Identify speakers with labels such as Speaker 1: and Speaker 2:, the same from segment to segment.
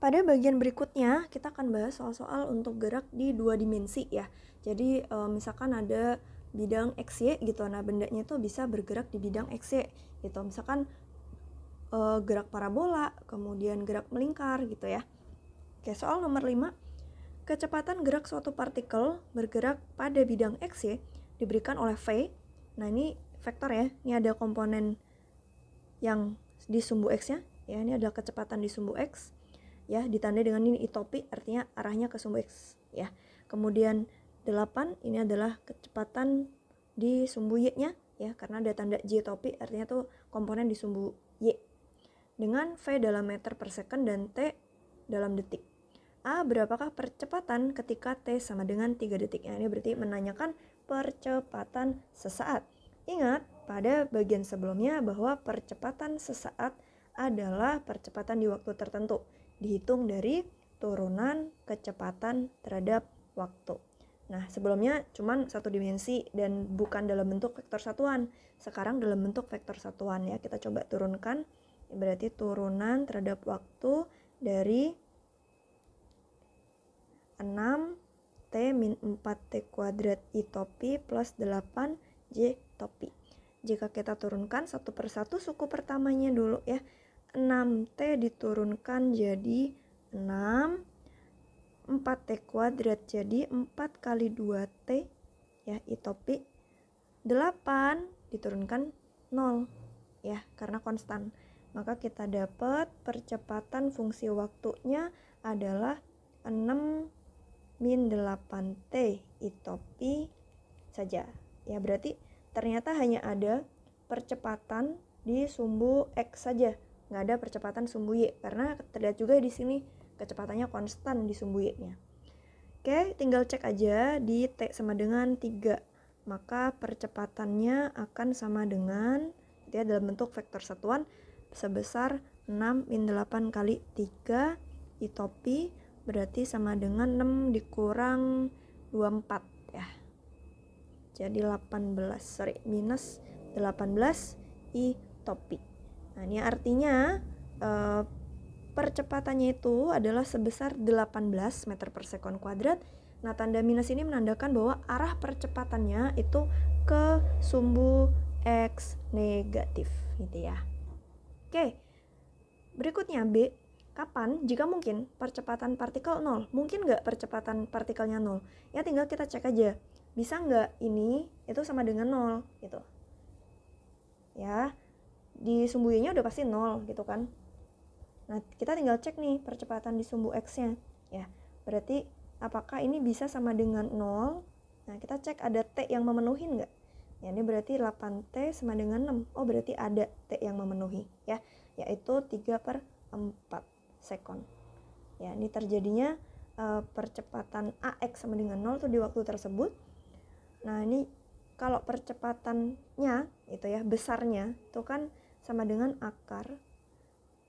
Speaker 1: Pada bagian berikutnya, kita akan bahas soal-soal untuk gerak di 2 dimensi ya. Jadi misalkan ada bidang XY gitu, nah bendanya itu bisa bergerak di bidang XY gitu. Misalkan gerak parabola, kemudian gerak melingkar gitu ya. Oke, soal nomor 5. Kecepatan gerak suatu partikel bergerak pada bidang XY diberikan oleh V. Nah ini vektor ya, ini ada komponen yang di sumbu X-nya, ya ini adalah kecepatan di sumbu X. Ya, ditandai dengan ini itopi, artinya arahnya ke sumbu X ya. Kemudian 8 ini adalah kecepatan di sumbu Y-nya ya, karena ada tanda J topi, artinya tuh komponen di sumbu Y. Dengan V dalam meter per second dan T dalam detik. A, berapakah percepatan ketika T sama dengan 3 detik? Nah, ini berarti menanyakan percepatan sesaat. Ingat pada bagian sebelumnya bahwa percepatan sesaat adalah percepatan di waktu tertentu, dihitung dari turunan kecepatan terhadap waktu. Nah, sebelumnya cuman satu dimensi dan bukan dalam bentuk vektor satuan. Sekarang dalam bentuk vektor satuan ya. Kita coba turunkan. Berarti turunan terhadap waktu dari 6T min 4T kuadrat I topi plus 8J topi. Jika kita turunkan satu persatu suku pertamanya dulu ya. 6T diturunkan jadi 6, 4T kuadrat jadi 4 kali 2T ya, I topi. 8 diturunkan 0 ya, karena konstan. Maka kita dapat percepatan fungsi waktunya adalah 6 min 8T I topi saja. Ya, berarti ternyata hanya ada percepatan di sumbu X saja. Nggak ada percepatan sumbu Y, karena terlihat juga di sini kecepatannya konstan di sumbu Y-nya. Oke, tinggal cek aja di T sama dengan 3. Maka percepatannya akan sama dengan ya, dalam bentuk vektor satuan sebesar 6 min 8 kali 3 I topi, berarti sama dengan 6 dikurang 24 ya. Jadi minus 18 I topi. Nah, ini artinya percepatannya itu adalah sebesar 18 meter per sekon kuadrat. Nah, tanda minus ini menandakan bahwa arah percepatannya itu ke sumbu X negatif gitu ya. Oke, berikutnya B. Kapan, jika mungkin, percepatan partikel 0? Mungkin nggak percepatan partikelnya 0? Ya tinggal kita cek aja. Bisa nggak ini itu sama dengan 0 gitu. Ya, di sumbu Y-nya udah pasti 0 gitu kan. Nah, kita tinggal cek nih percepatan di sumbu X-nya. Ya, berarti apakah ini bisa sama dengan 0? Nah, kita cek ada T yang memenuhi nggak? Ya, ini berarti 8T sama dengan 6. Oh, berarti ada T yang memenuhi ya, yaitu 3/4 sekon. Ya, ini terjadinya percepatan AX sama dengan 0 tuh di waktu tersebut. Nah, ini kalau percepatannya itu ya, besarnya itu kan sama dengan akar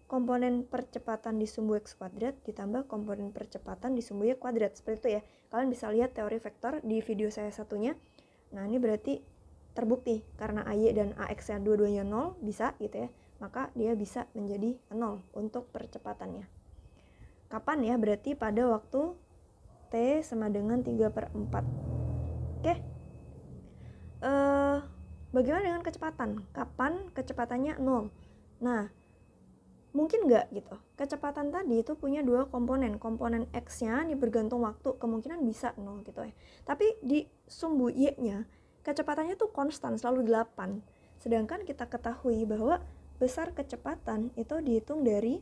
Speaker 1: komponen percepatan di sumbu X kuadrat ditambah komponen percepatan di sumbu Y kuadrat. Seperti itu ya. Kalian bisa lihat teori vektor di video saya satunya. Nah, ini berarti terbukti karena AY dan AX-nya dua-duanya 0 bisa gitu ya. Maka dia bisa menjadi 0 untuk percepatannya. Kapan ya? Berarti pada waktu T sama dengan 3/4. Oke. Bagaimana dengan kecepatan? Kapan kecepatannya 0? Nah, mungkin nggak gitu. Kecepatan tadi itu punya dua komponen. Komponen X-nya ini bergantung waktu, kemungkinan bisa 0 gitu ya. Tapi di sumbu Y-nya, kecepatannya tuh konstan, selalu 8. Sedangkan kita ketahui bahwa besar kecepatan itu dihitung dari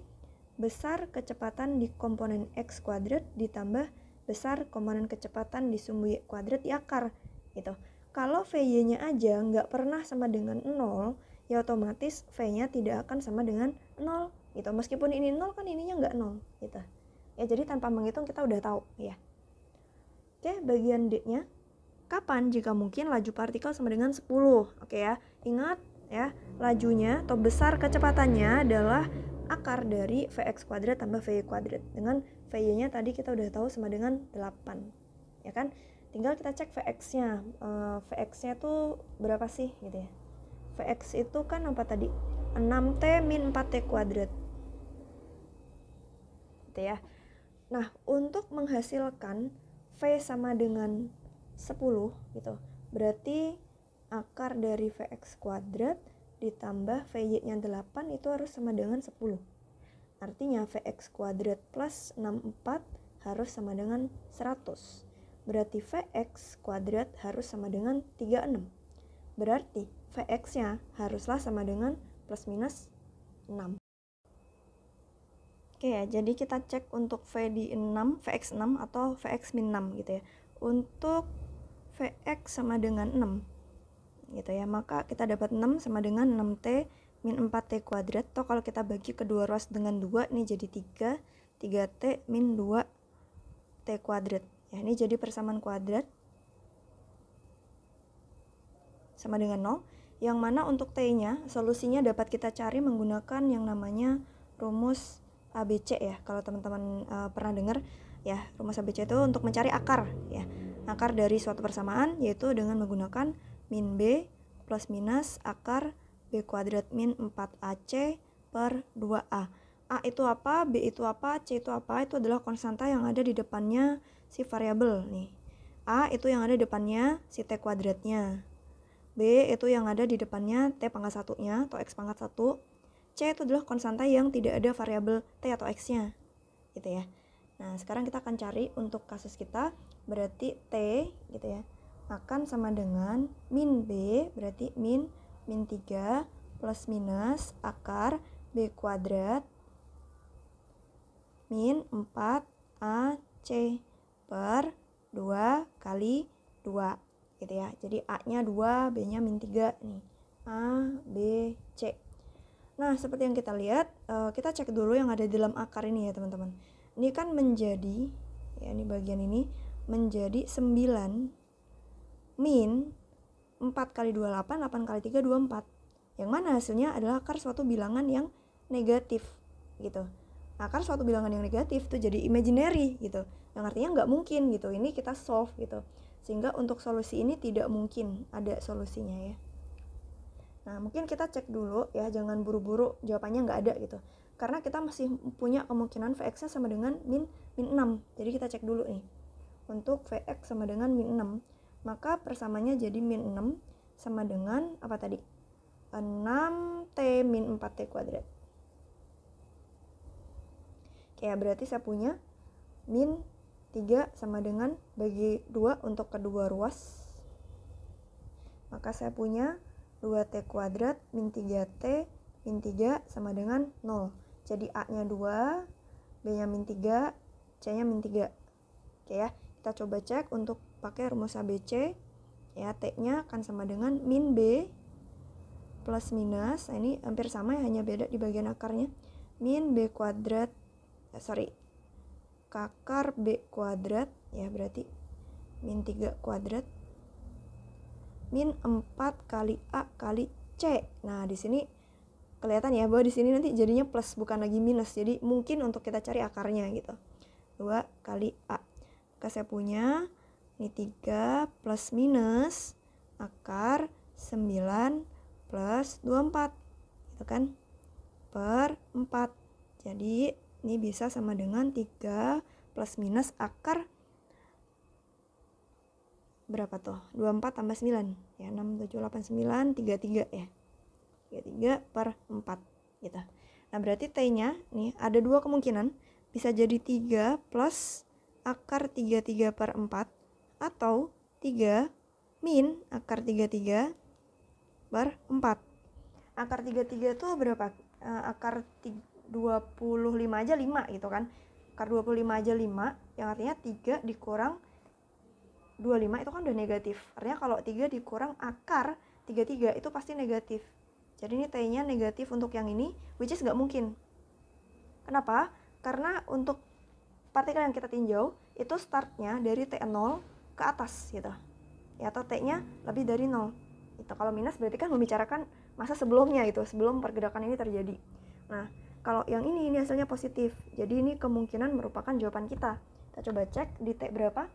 Speaker 1: besar kecepatan di komponen X kuadrat ditambah besar komponen kecepatan di sumbu Y kuadrat di akar gitu. Kalau VY-nya aja nggak pernah sama dengan 0, ya otomatis V-nya tidak akan sama dengan 0 gitu. Meskipun ini 0 kan ininya nggak 0 gitu. Ya, jadi tanpa menghitung kita udah tahu ya. Oke, bagian D-nya. Kapan jika mungkin laju partikel sama dengan 10? Oke ya, ingat ya, lajunya atau besar kecepatannya adalah akar dari Vx kuadrat tambah Vy kuadrat. Dengan Vy-nya tadi kita udah tahu sama dengan 8. Ya kan? Tinggal kita cek Vx-nya. Vx-nya tuh berapa sih gitu ya. Vx itu kan apa tadi? 6T min 4T kuadrat. gitu ya. Nah, untuk menghasilkan V sama dengan 10 gitu, berarti akar dari Vx kuadrat ditambah Vy-nya 8 itu harus sama dengan 10. Artinya Vx kuadrat plus 64 harus sama dengan 100. Berarti Vx kuadrat harus sama dengan 36. Berarti Vx-nya haruslah sama dengan plus minus 6. Oke ya, jadi kita cek untuk V di 6, Vx 6 atau Vx min 6 gitu ya. Untuk Vx sama dengan 6 gitu ya, maka kita dapat 6 sama dengan 6T min 4T kuadrat. Atau kalau kita bagi kedua ruas dengan 2, ini jadi 3T min 2T kuadrat. Ya, ini jadi persamaan kuadrat sama dengan 0. Yang mana untuk T-nya, solusinya dapat kita cari menggunakan yang namanya rumus ABC ya. Kalau teman-teman pernah dengar ya, rumus ABC itu untuk mencari akar ya. Akar dari suatu persamaan yaitu dengan menggunakan min B plus minus akar B kuadrat min 4AC per 2A. A itu apa, B itu apa, C itu apa? Itu adalah konstanta yang ada di depannya si variabel nih. A itu yang ada di depannya si T kuadratnya. B itu yang ada di depannya T pangkat 1-nya atau X pangkat 1. C itu adalah konstanta yang tidak ada variabel T atau X-nya gitu ya. Nah, sekarang kita akan cari untuk kasus kita, berarti T gitu ya akan sama dengan min B, berarti min 3 plus minus akar B kuadrat min 4AC per 2 kali 2 gitu ya. Jadi A-nya 2, B-nya min 3 nih. A, B, C. Nah, seperti yang kita lihat, kita cek dulu yang ada di dalam akar ini ya teman-teman. Ini kan menjadi, ya ini bagian ini, menjadi 9 min 4 kali 2, 8, 8 kali 3, 24. Yang mana hasilnya adalah akar suatu bilangan yang negatif gitu. Akar suatu bilangan yang negatif itu jadi imaginary gitu. Yang artinya nggak mungkin gitu. Ini kita solve gitu. Sehingga untuk solusi ini tidak mungkin ada solusinya ya. Nah, mungkin kita cek dulu ya, jangan buru-buru jawabannya nggak ada gitu. Karena kita masih punya kemungkinan Vx-nya sama dengan min 6. Jadi kita cek dulu nih. Untuk Vx sama dengan min 6, maka persamanya jadi min 6 sama dengan apa tadi? 6T min 4T kuadrat. Oke, berarti saya punya min 3 sama dengan bagi 2 untuk kedua ruas. Maka saya punya 2T kuadrat min 3T min 3 sama dengan 0. Jadi A-nya 2, B-nya min 3, C-nya min 3. Oke ya, kita coba cek untuk pakai rumus ABC. Ya, T-nya akan sama dengan min B plus minus, nah ini hampir sama ya, hanya beda di bagian akarnya. Min B kuadrat, akar B kuadrat, ya berarti min 3 kuadrat min 4 kali A kali C. Nah, di sini kelihatan ya bahwa di sini nanti jadinya plus bukan lagi minus. Jadi mungkin untuk kita cari akarnya gitu. 2 kali A. Maka saya punya ini 3 plus minus akar 9 plus 24 gitu kan, per 4. Jadi ini bisa sama dengan 3 plus minus akar berapa tuh? 24 tambah 9 ya, 6, 7, 8, 9, 33 ya, 33 per 4 gitu. Nah, berarti T-nya nih ada dua kemungkinan, bisa jadi 3 plus akar 33 per 4 atau 3 min akar 33 per 4. Akar 33 itu berapa? Akar 25 aja 5 gitu kan. Akar 25 aja 5, yang artinya 3 dikurang 25 itu kan udah negatif. Artinya kalau 3 dikurang akar 33 itu pasti negatif. Jadi ini T-nya negatif untuk yang ini, which is gak mungkin. Kenapa? Karena untuk partikel yang kita tinjau itu startnya dari T0 ke atas gitu ya, atau T-nya lebih dari 0 itu. Kalau minus berarti kan membicarakan masa sebelumnya itu, sebelum pergerakan ini terjadi. Nah, kalau yang ini hasilnya positif, jadi ini kemungkinan merupakan jawaban kita. Kita coba cek di T berapa,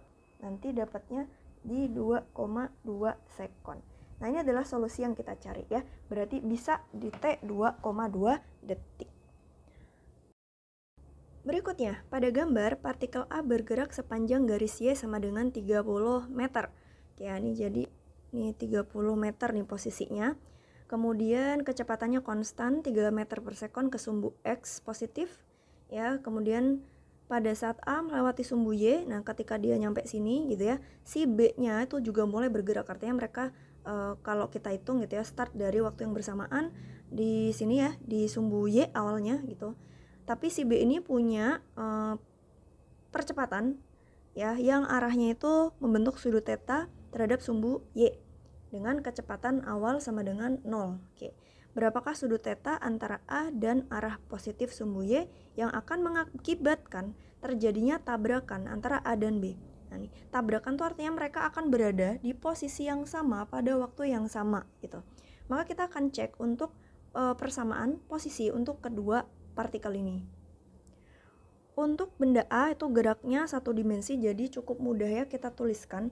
Speaker 1: nanti dapatnya di 2,2 sekon. Nah, ini adalah solusi yang kita cari ya, berarti bisa di T 2,2 detik. Berikutnya, pada gambar partikel A bergerak sepanjang garis Y sama dengan 30 meter. Ya, ini jadi ini 30 meter nih posisinya. Kemudian kecepatannya konstan 3 meter per sekon ke sumbu X positif. Ya, kemudian pada saat A melewati sumbu Y, nah ketika dia nyampe sini gitu ya, si B-nya itu juga mulai bergerak. Artinya mereka kalau kita hitung gitu ya, start dari waktu yang bersamaan di sini ya, di sumbu Y awalnya gitu. Tapi si B ini punya percepatan ya yang arahnya itu membentuk sudut theta terhadap sumbu Y dengan kecepatan awal sama dengan 0. Oke. Berapakah sudut theta antara A dan arah positif sumbu Y yang akan mengakibatkan terjadinya tabrakan antara A dan B? Nah, nih, tabrakan itu artinya mereka akan berada di posisi yang sama pada waktu yang sama gitu. Maka kita akan cek untuk persamaan posisi untuk kedua partikel ini. Untuk benda A itu geraknya satu dimensi, jadi cukup mudah ya kita tuliskan.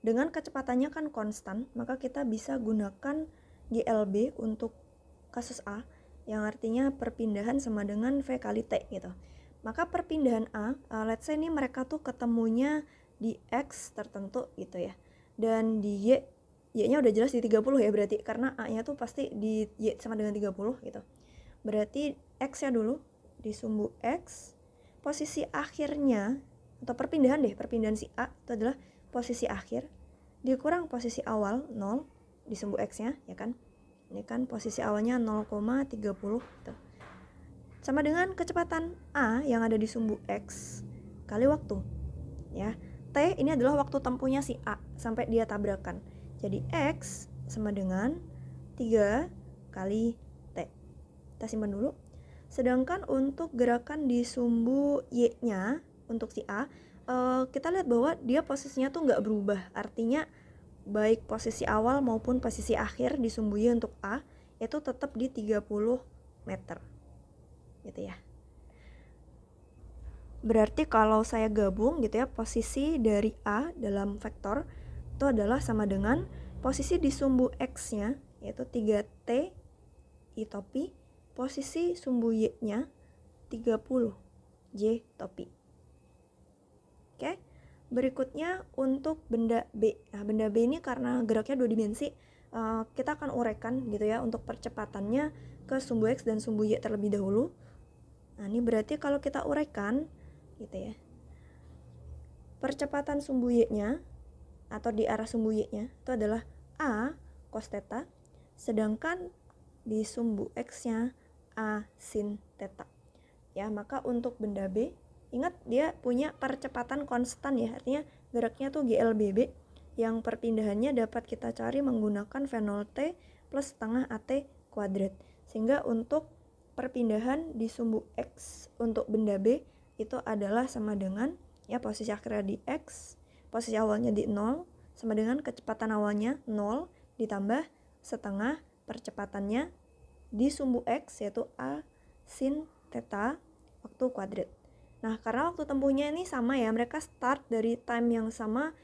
Speaker 1: Dengan kecepatannya kan konstan, maka kita bisa gunakan GLB untuk kasus A, yang artinya perpindahan sama dengan V kali T gitu. Maka perpindahan A, let's say ini mereka tuh ketemunya di X tertentu gitu ya, dan di Y-nya udah jelas di 30 ya berarti, karena A-nya tuh pasti di Y sama dengan 30 gitu. Berarti X-nya dulu di sumbu X, posisi akhirnya atau perpindahan si A itu adalah posisi akhir dikurang posisi awal 0 di sumbu X-nya ya kan. Ini kan posisi awalnya 0,30 gitu. Sama dengan kecepatan A yang ada di sumbu X kali waktu. Ya. T ini adalah waktu tempuhnya si A sampai dia tabrakan. Jadi X sama dengan 3 kali T. Kita simpan dulu. Sedangkan untuk gerakan di sumbu Y-nya untuk si A, kita lihat bahwa dia posisinya tuh nggak berubah. Artinya baik posisi awal maupun posisi akhir di sumbu Y untuk A itu tetap di 30 meter. Gitu ya. Berarti kalau saya gabung gitu ya, posisi dari A dalam vektor itu adalah sama dengan posisi di sumbu X-nya yaitu 3T I topi, posisi sumbu Y-nya 30 J topi. Oke. Berikutnya untuk benda B. Nah, benda B ini karena geraknya 2 dimensi, kita akan uraikan gitu ya untuk percepatannya ke sumbu X dan sumbu Y terlebih dahulu. Nah, ini berarti kalau kita uraikan gitu ya. Percepatan sumbu Y-nya atau di arah sumbu Y-nya itu adalah A cos theta, sedangkan di sumbu X-nya A sin theta. Ya, maka untuk benda B, ingat dia punya percepatan konstan ya, artinya geraknya tuh GLBB yang perpindahannya dapat kita cari menggunakan V0T plus setengah AT kuadrat. Sehingga untuk perpindahan di sumbu X untuk benda B itu adalah sama dengan ya posisi akhirnya di X, posisi awalnya di 0 sama dengan kecepatan awalnya 0 ditambah setengah percepatannya di sumbu X yaitu A sin theta waktu kuadrat. Nah, karena waktu tempuhnya ini sama ya, mereka start dari time yang sama,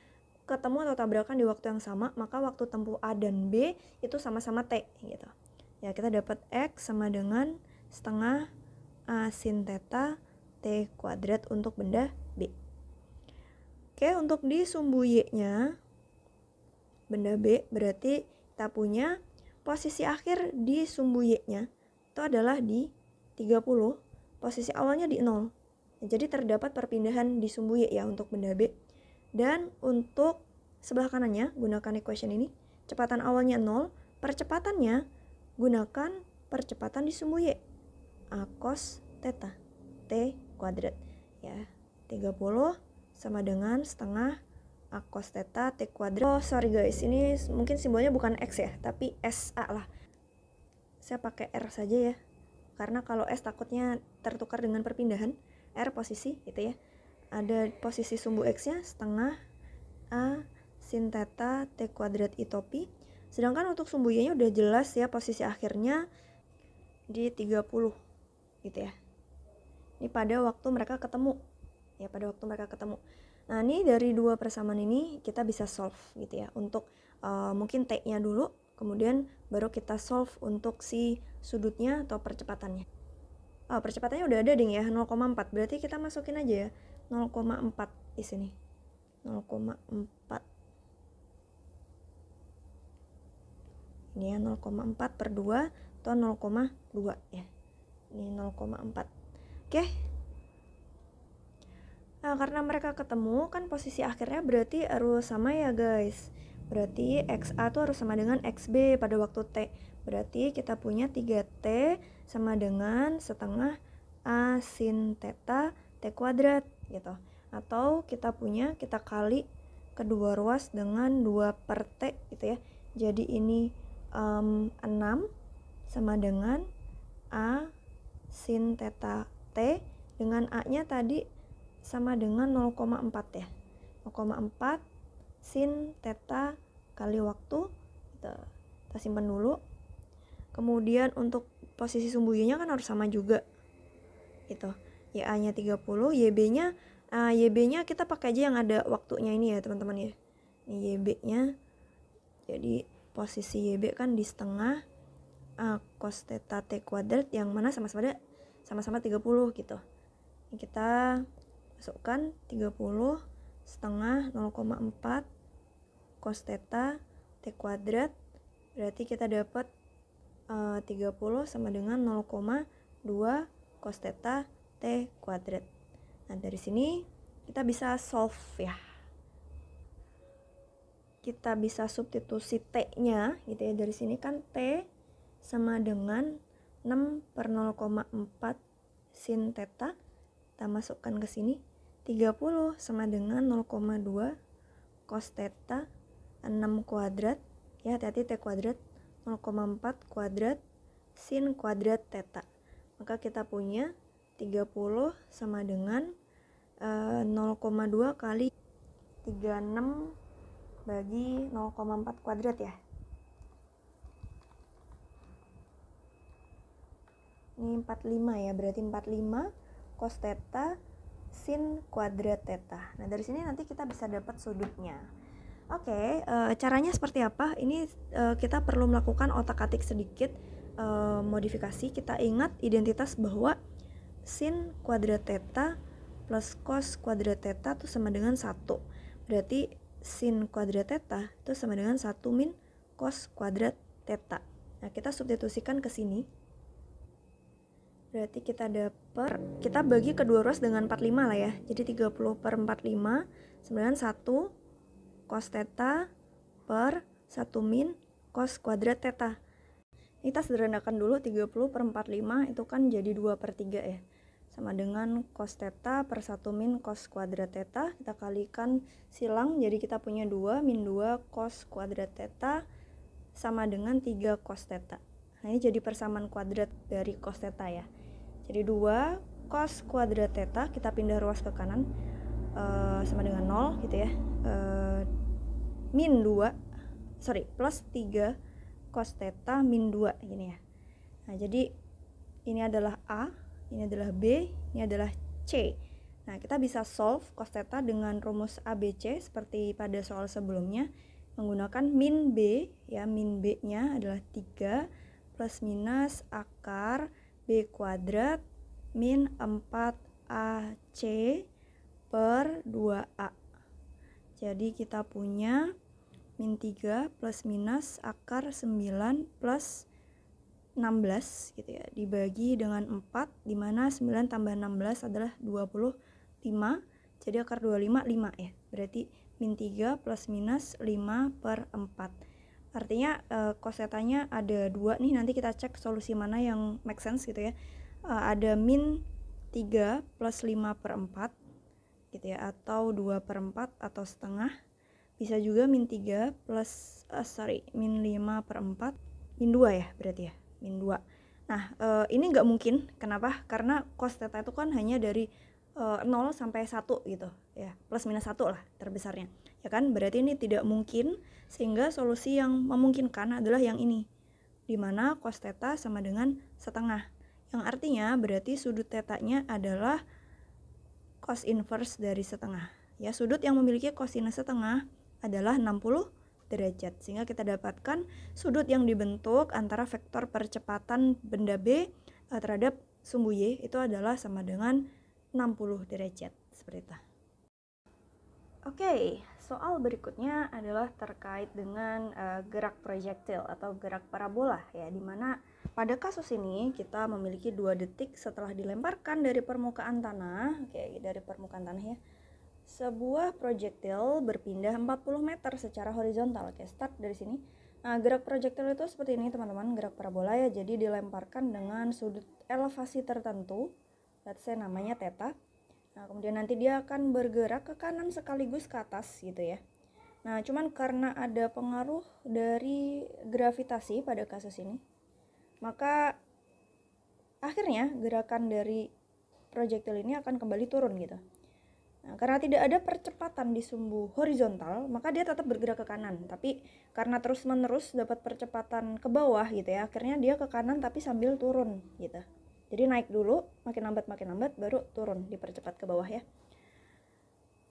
Speaker 1: ketemu atau tabrakan di waktu yang sama, maka waktu tempuh A dan B itu sama-sama T gitu. Ya, kita dapat X sama dengan setengah A sin theta T kuadrat untuk benda B. Oke, untuk di sumbu Y-nya benda B berarti kita punya posisi akhir di sumbu Y-nya itu adalah di 30, posisi awalnya di 0. Jadi terdapat perpindahan di sumbu Y ya untuk benda B. Dan untuk sebelah kanannya gunakan equation ini, kecepatan awalnya 0, percepatannya gunakan percepatan di sumbu Y. A cos theta T kuadrat ya. 30 sama dengan setengah A cos theta T kuadrat. Oh sorry guys, ini mungkin simbolnya bukan X ya, tapi SA lah. Saya pakai R saja ya, karena kalau S takutnya tertukar dengan perpindahan. R posisi gitu ya, ada posisi sumbu X nya setengah A sin theta T kuadrat I topi. Sedangkan untuk sumbu Y nya udah jelas ya, posisi akhirnya di 30 gitu ya. Ini pada waktu mereka ketemu ya, pada waktu mereka ketemu. Nah, ini dari dua persamaan ini kita bisa solve gitu ya, untuk mungkin T nya dulu, kemudian baru kita solve untuk si sudutnya atau percepatannya. Oh, percepatannya udah ada ding ya, 0,4. Berarti kita masukin aja ya 0,4 di sini. 0,4. Ini ya 0,4 per 2 atau 0,2 ya. Ini 0,4. Oke. Nah, karena mereka ketemu kan posisi akhirnya berarti harus sama ya guys. Berarti XA tuh harus sama dengan XB pada waktu T. Berarti kita punya 3T sama dengan setengah A sin theta T kuadrat gitu. Atau kita kali kedua ruas dengan 2 per T gitu ya. Jadi ini 6 sama dengan A sin theta T, dengan A nya tadi sama dengan 0,4 ya. 0,4 sin theta kali waktu. Kita simpan dulu. Kemudian untuk posisi sumbu Y-nya kan harus sama juga. Gitu. YA-nya 30, YB-nya kita pakai aja yang ada waktunya ini ya, teman-teman ya. Ini YB-nya. Jadi posisi YB kan di setengah A cos theta T kuadrat, yang mana sama-sama 30 gitu. Ini kita masukkan 30 setengah 0,4 cos theta T kuadrat, berarti kita dapat 30 sama dengan 0,2 cos theta T kuadrat. Nah, dari sini kita bisa solve ya. Kita bisa substitusi T-nya gitu ya. Dari sini kan T sama dengan 6 per 0,4 sin theta. Kita masukkan ke sini. 30 sama dengan 0,2 cos theta 6 kuadrat. Ya, hati-hati T kuadrat. 0,4 kuadrat sin kuadrat theta. Maka kita punya 30 sama dengan 0,2 kali 36 bagi 0,4 kuadrat ya. Ini 45 ya, berarti 45 cos theta sin kuadrat theta. Nah, dari sini nanti kita bisa dapat sudutnya. Oke, caranya seperti apa? Ini kita perlu melakukan otak-atik sedikit modifikasi. Kita ingat identitas bahwa sin kuadrat theta plus cos kuadrat theta itu sama dengan 1. Berarti sin kuadrat theta itu sama dengan 1 min cos kuadrat theta. Nah, kita substitusikan ke sini. Berarti kita bagi kedua ruas dengan 45 lah ya. Jadi 30 per 45 sama dengan 1 cos theta per 1 min cos kuadrat theta. Ini kita sederhanakan dulu, 30 per 45 itu kan jadi 2 per 3 ya. Sama dengan cos theta per 1 min cos kuadrat theta. Kita kalikan silang, jadi kita punya 2 min 2 cos kuadrat theta sama dengan 3 cos theta. Nah, ini jadi persamaan kuadrat dari cos theta ya. Jadi 2 cos kuadrat theta, kita pindah ruas ke kanan, sama dengan 0 gitu ya. Plus 3 cos theta min 2 gini ya. Nah, jadi ini adalah A, ini adalah B, ini adalah C. Nah, kita bisa solve cos theta dengan rumus ABC seperti pada soal sebelumnya menggunakan min B ya. Min B-nya adalah 3 plus minus akar B kuadrat min 4AC per 2A. Jadi kita punya min 3 plus minus akar 9 plus 16 gitu ya, dibagi dengan 4, dimana 9 tambah 16 adalah 25. Jadi akar 25 5 ya. Berarti min 3 plus minus 5 per 4. Artinya cos theta-nya ada 2 nih. Nanti kita cek solusi mana yang make sense gitu ya. Ada min 3 plus 5 per 4 gitu ya, atau 2 per 4 atau setengah. Bisa juga min 3 plus min 5 per 4, min 2 ya berarti ya, min 2. Nah, ini nggak mungkin. Kenapa? Karena cos theta itu kan hanya dari 0 sampai 1 gitu ya, plus minus 1 lah terbesarnya ya kan. Berarti ini tidak mungkin, sehingga solusi yang memungkinkan adalah yang ini, dimana cos theta sama dengan setengah, yang artinya berarti sudut theta-nya adalah cos inverse dari setengah ya. Sudut yang memiliki kosinus setengah adalah 60 derajat, sehingga kita dapatkan sudut yang dibentuk antara vektor percepatan benda B terhadap sumbu Y itu adalah sama dengan 60 derajat, seperti itu. Oke, soal berikutnya adalah terkait dengan gerak proyektil atau gerak parabola ya, dimana pada kasus ini kita memiliki 2 detik setelah dilemparkan dari permukaan tanah, dari permukaan tanah ya. Sebuah proyektil berpindah 40 meter secara horizontal. Oke, start dari sini. Nah, gerak proyektil itu seperti ini teman-teman, gerak parabola ya. Jadi dilemparkan dengan sudut elevasi tertentu, let's say namanya theta. Nah, kemudian nanti dia akan bergerak ke kanan sekaligus ke atas gitu ya. Nah, cuman karena ada pengaruh dari gravitasi pada kasus ini, maka akhirnya gerakan dari proyektil ini akan kembali turun gitu. Nah, karena tidak ada percepatan di sumbu horizontal, maka dia tetap bergerak ke kanan. Tapi karena terus-menerus dapat percepatan ke bawah gitu ya, akhirnya dia ke kanan tapi sambil turun gitu. Jadi naik dulu, makin lambat, baru turun, dipercepat ke bawah ya.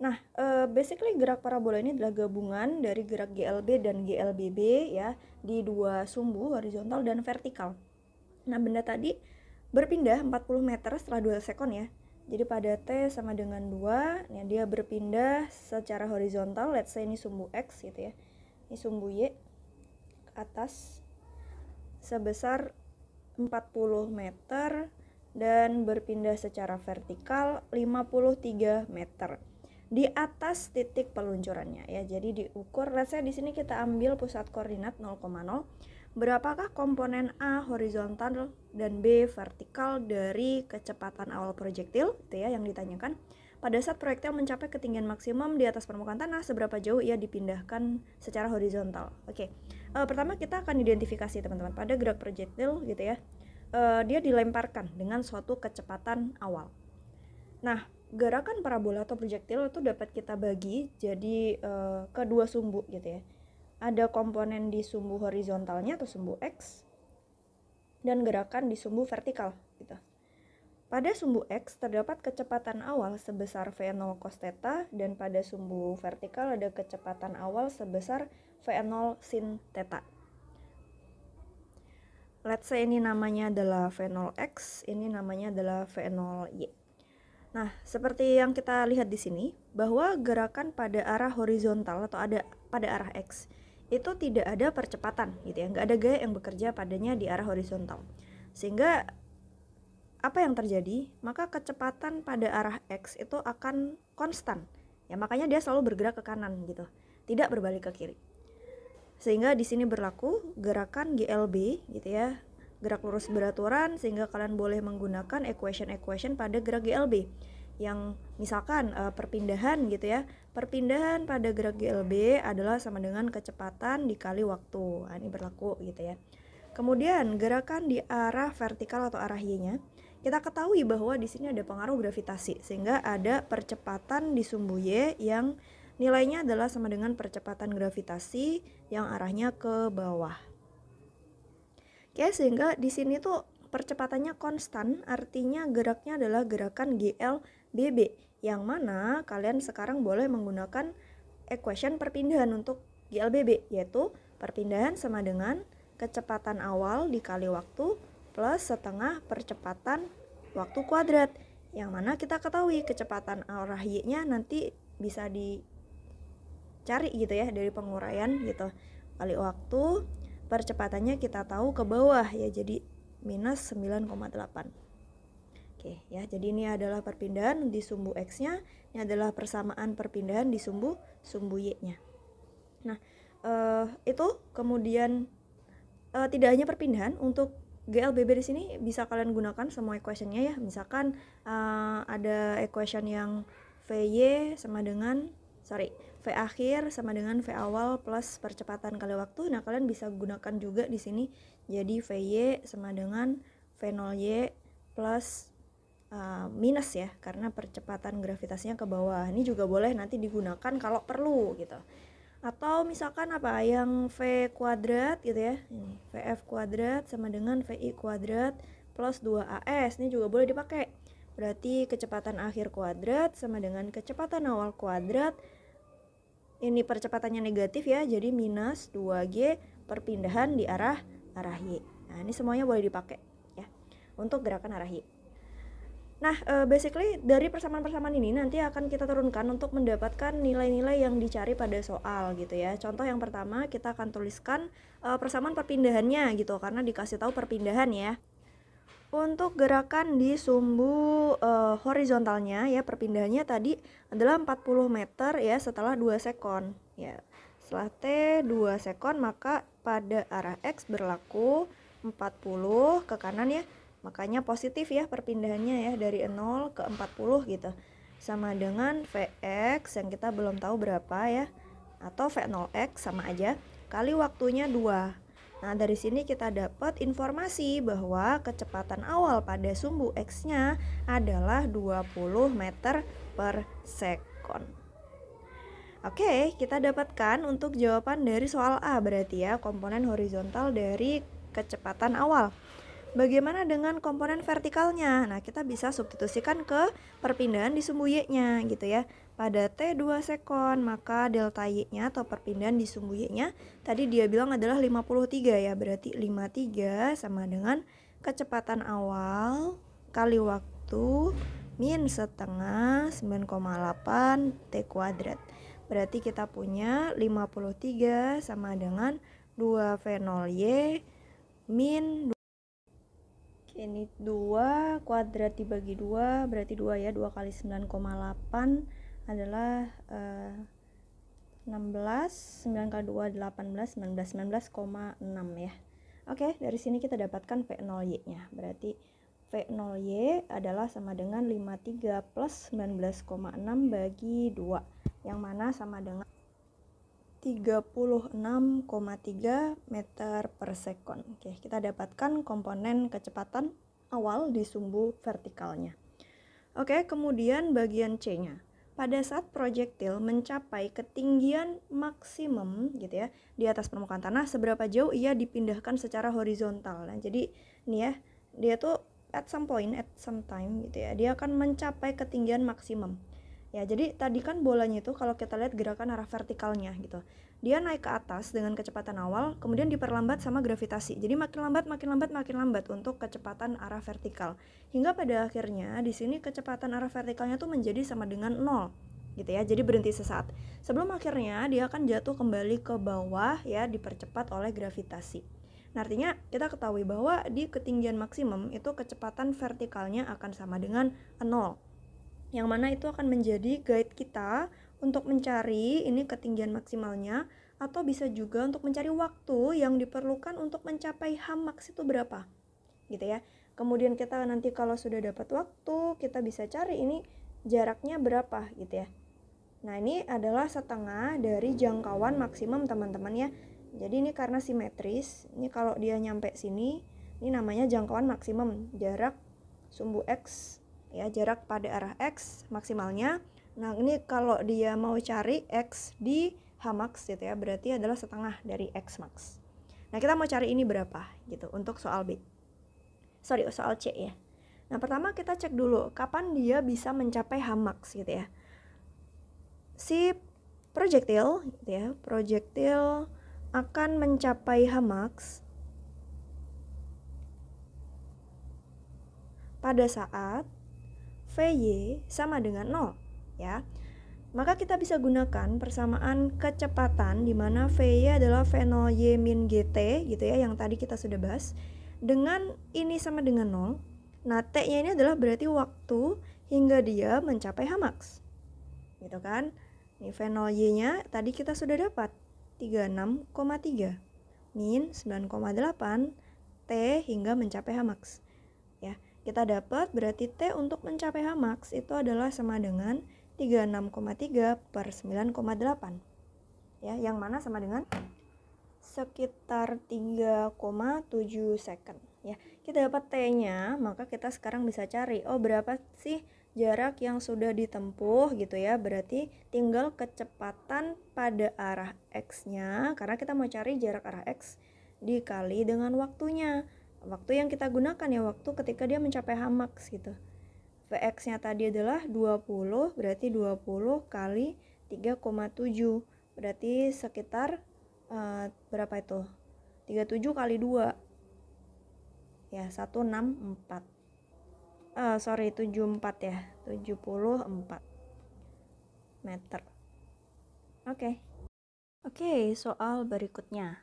Speaker 1: Nah, basically gerak parabola ini adalah gabungan dari gerak GLB dan GLBB ya, di 2 sumbu horizontal dan vertikal. Nah, benda tadi berpindah 40 meter setelah 2 sekon ya. Jadi pada T sama dengan 2, ya dia berpindah secara horizontal, let's say ini sumbu X gitu ya. Ini sumbu Y ke atas sebesar 40 meter dan berpindah secara vertikal 53 meter di atas titik peluncurannya ya. Jadi diukur, let's say di sini kita ambil pusat koordinat 0,0. Berapakah komponen A horizontal dan B vertikal dari kecepatan awal proyektil itu ya yang ditanyakan. Pada saat proyektil mencapai ketinggian maksimum di atas permukaan tanah, seberapa jauh ia dipindahkan secara horizontal. Oke. Pertama kita akan identifikasi teman-teman pada gerak proyektil gitu ya. Dia dilemparkan dengan suatu kecepatan awal. Nah, gerakan parabola atau proyektil itu dapat kita bagi jadi kedua sumbu gitu ya. Ada komponen di sumbu horizontalnya atau sumbu X dan gerakan di sumbu vertikal gitu. Pada sumbu X terdapat kecepatan awal sebesar V0 cos theta dan pada sumbu vertikal ada kecepatan awal sebesar V0 sin theta. Let's say ini namanya adalah V0X, ini namanya adalah V0Y. Nah, seperti yang kita lihat di sini, bahwa gerakan pada arah horizontal atau ada pada arah X itu tidak ada percepatan gitu ya, nggak ada gaya yang bekerja padanya di arah horizontal. Sehingga apa yang terjadi? Maka kecepatan pada arah X itu akan konstan. Ya, makanya dia selalu bergerak ke kanan gitu, tidak berbalik ke kiri. Sehingga di sini berlaku gerakan GLB gitu ya, gerak lurus beraturan, sehingga kalian boleh menggunakan equation pada gerak GLB yang misalkan perpindahan gitu ya. Perpindahan pada gerak GLB adalah sama dengan kecepatan dikali waktu. Nah, ini berlaku gitu ya. Kemudian gerakan di arah vertikal atau arah Y-nya, kita ketahui bahwa di sini ada pengaruh gravitasi sehingga ada percepatan di sumbu Y yang nilainya adalah sama dengan percepatan gravitasi yang arahnya ke bawah. Oke, sehingga di sini tuh percepatannya konstan, artinya geraknya adalah gerakan GLBB, yang mana kalian sekarang boleh menggunakan equation perpindahan untuk GLBB, yaitu perpindahan sama dengan kecepatan awal dikali waktu plus setengah percepatan waktu kuadrat, yang mana kita ketahui kecepatan arah Y-nya nanti bisa dicari gitu ya dari penguraian gitu, kali waktu, percepatannya kita tahu ke bawah ya, jadi minus 9,8. Oke ya, jadi ini adalah perpindahan di sumbu X-nya, ini adalah persamaan perpindahan di sumbu Y-nya. Nah, itu kemudian tidak hanya perpindahan, untuk GLBB di sini bisa kalian gunakan semua equation-nya ya. Misalkan ada equation yang VY sama dengan V akhir sama dengan V awal plus percepatan kali waktu. Nah, kalian bisa gunakan juga di sini. Jadi VY sama dengan V0Y plus minus ya, karena percepatan gravitasinya ke bawah. Ini juga boleh nanti digunakan kalau perlu gitu. Atau misalkan apa yang V kuadrat gitu ya. Ini VF kuadrat sama dengan VI kuadrat plus 2AS. Ini juga boleh dipakai. Berarti kecepatan akhir kuadrat sama dengan kecepatan awal kuadrat. Ini percepatannya negatif ya, jadi minus 2G perpindahan di arah Y. Nah, ini semuanya boleh dipakai ya untuk gerakan arah Y. Nah, basically dari persamaan-persamaan ini nanti akan kita turunkan untuk mendapatkan nilai-nilai yang dicari pada soal gitu ya. Contoh yang pertama kita akan tuliskan persamaan perpindahannya gitu karena dikasih tahu perpindahan ya. Untuk gerakan di sumbu horizontalnya ya, perpindahannya tadi adalah 40 meter ya setelah 2 sekon ya. Setelah T 2 sekon maka pada arah X berlaku 40 ke kanan ya. Makanya positif ya perpindahannya ya dari 0 ke 40 gitu. Sama dengan Vx yang kita belum tahu berapa ya. Atau V0x sama aja kali waktunya 2. Nah, dari sini kita dapat informasi bahwa kecepatan awal pada sumbu X-nya adalah 20 meter per sekon. Oke, kita dapatkan untuk jawaban dari soal A berarti ya, komponen horizontal dari kecepatan awal. Bagaimana dengan komponen vertikalnya? Nah, kita bisa substitusikan ke perpindahan di sumbu Y-nya gitu ya. Pada T 2 sekon, maka delta Y-nya atau perpindahan di sumbu Y-nya tadi dia bilang adalah 53 ya. Berarti 53 sama dengan kecepatan awal kali waktu min setengah 9,8 T kuadrat. Berarti kita punya 53 sama dengan 2V0Y min ini 2 kuadrat dibagi 2 berarti 2 ya. 2 kali 9,8 adalah 16. 9 kali 2 18. 19,6 ya. Oke, dari sini kita dapatkan V0Y nya. Berarti V0Y adalah sama dengan 53 plus 19,6 bagi 2, yang mana sama dengan 36,3 meter per sekon. Oke, kita dapatkan komponen kecepatan awal di sumbu vertikalnya. Oke, kemudian bagian C-nya. Pada saat proyektil mencapai ketinggian maksimum gitu ya di atas permukaan tanah, seberapa jauh ia dipindahkan secara horizontal. Nah, jadi nih ya, dia tuh at some point, at some time gitu ya, dia akan mencapai ketinggian maksimum. Ya, jadi tadi kan bolanya itu kalau kita lihat gerakan arah vertikalnya gitu. Dia naik ke atas dengan kecepatan awal, kemudian diperlambat sama gravitasi. Jadi makin lambat untuk kecepatan arah vertikal. Hingga pada akhirnya di sini kecepatan arah vertikalnya tuh menjadi sama dengan 0 gitu ya. Jadi berhenti sesaat. Sebelum akhirnya dia akan jatuh kembali ke bawah ya, dipercepat oleh gravitasi. Nah, artinya kita ketahui bahwa di ketinggian maksimum itu kecepatan vertikalnya akan sama dengan 0. Yang mana itu akan menjadi guide kita untuk mencari ini ketinggian maksimalnya, atau bisa juga untuk mencari waktu yang diperlukan untuk mencapai Hmax itu berapa gitu ya. Kemudian kita nanti kalau sudah dapat waktu, kita bisa cari ini jaraknya berapa gitu ya. Nah, ini adalah setengah dari jangkauan maksimum teman-teman ya. Jadi ini karena simetris, ini kalau dia nyampe sini, ini namanya jangkauan maksimum, jarak sumbu X ya, jarak pada arah X maksimalnya. Nah, ini kalau dia mau cari X di Hmax gitu ya, berarti adalah setengah dari X max. Nah, kita mau cari ini berapa gitu untuk soal B. Soal C ya. Nah, pertama kita cek dulu kapan dia bisa mencapai Hmax gitu ya. Si proyektil gitu ya, proyektil akan mencapai Hmax pada saat Vy sama dengan 0 ya. Maka kita bisa gunakan persamaan kecepatan di mana Vy adalah V0y min gt gitu ya, yang tadi kita sudah bahas. Dengan ini sama dengan 0. Nah, T-nya ini adalah berarti waktu hingga dia mencapai Hmax. Gitu kan? Ini V0y-nya tadi kita sudah dapat 36,3 min 9,8 T hingga mencapai Hmax. Ya, kita dapat berarti T untuk mencapai Hmax itu adalah sama dengan 36,3 per 9,8 ya, yang mana sama dengan sekitar 3,7 second ya. Kita dapat T-nya, maka kita sekarang bisa cari berapa sih jarak yang sudah ditempuh gitu ya. Berarti tinggal kecepatan pada arah X-nya, karena kita mau cari jarak arah X dikali dengan waktunya. Waktu yang kita gunakan ya, waktu ketika dia mencapai Hmax gitu. Vx-nya tadi adalah 20, berarti 20 kali 3,7. Berarti sekitar berapa itu? 37 kali 2. Ya, 164. Sorry, 74 ya, 74 meter. Oke. Oke, soal berikutnya.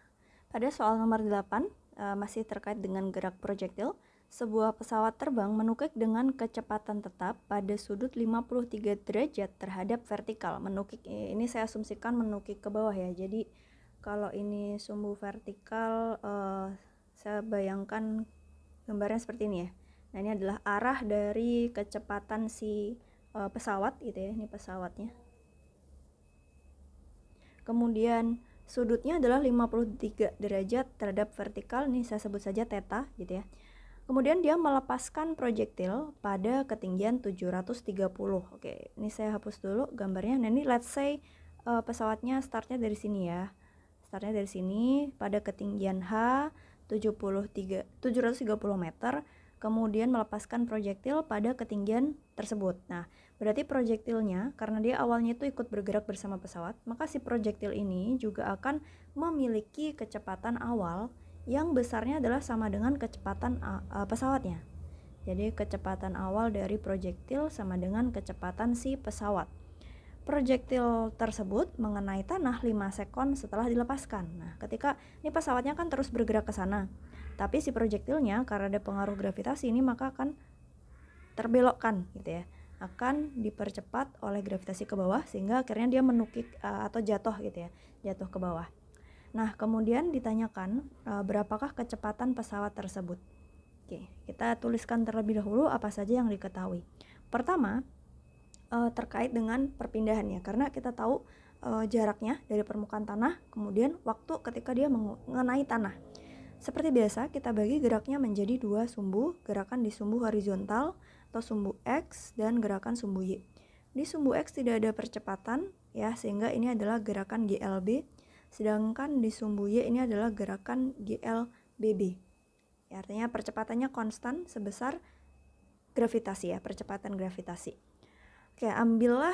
Speaker 1: Pada soal nomor 8, masih terkait dengan gerak proyektil. Sebuah pesawat terbang menukik dengan kecepatan tetap pada sudut 53 derajat terhadap vertikal. Menukik ini saya asumsikan menukik ke bawah ya. Jadi kalau ini sumbu vertikal, saya bayangkan gambarnya seperti ini ya. Nah, ini adalah arah dari kecepatan si pesawat gitu ya. Ini pesawatnya. Kemudian sudutnya adalah 53 derajat terhadap vertikal, ini saya sebut saja theta gitu ya. Kemudian dia melepaskan proyektil pada ketinggian 730. Oke, ini saya hapus dulu gambarnya. Nah, ini let's say pesawatnya startnya dari sini ya. Startnya dari sini pada ketinggian H 730 meter, kemudian melepaskan proyektil pada ketinggian tersebut. Nah, berarti proyektilnya karena dia awalnya itu ikut bergerak bersama pesawat, maka si proyektil ini juga akan memiliki kecepatan awal yang besarnya adalah sama dengan kecepatan pesawatnya. Jadi kecepatan awal dari proyektil sama dengan kecepatan si pesawat. Proyektil tersebut mengenai tanah 5 sekon setelah dilepaskan. Nah, ketika ini pesawatnya kan terus bergerak ke sana. Tapi si proyektilnya karena ada pengaruh gravitasi ini maka akan terbelokkan gitu ya. Akan dipercepat oleh gravitasi ke bawah sehingga akhirnya dia menukik atau jatuh gitu ya. Jatuh ke bawah. Nah, kemudian ditanyakan berapakah kecepatan pesawat tersebut. Oke, kita tuliskan terlebih dahulu apa saja yang diketahui. Pertama, terkait dengan perpindahannya, karena kita tahu jaraknya dari permukaan tanah, kemudian waktu ketika dia mengenai tanah. Seperti biasa, kita bagi geraknya menjadi dua sumbu, gerakan di sumbu horizontal atau sumbu X dan gerakan sumbu Y. Di sumbu X tidak ada percepatan ya, sehingga ini adalah gerakan GLB. Sedangkan di sumbu Y ini adalah gerakan GLBB. Ya, artinya percepatannya konstan sebesar gravitasi ya, percepatan gravitasi. Oke, ambillah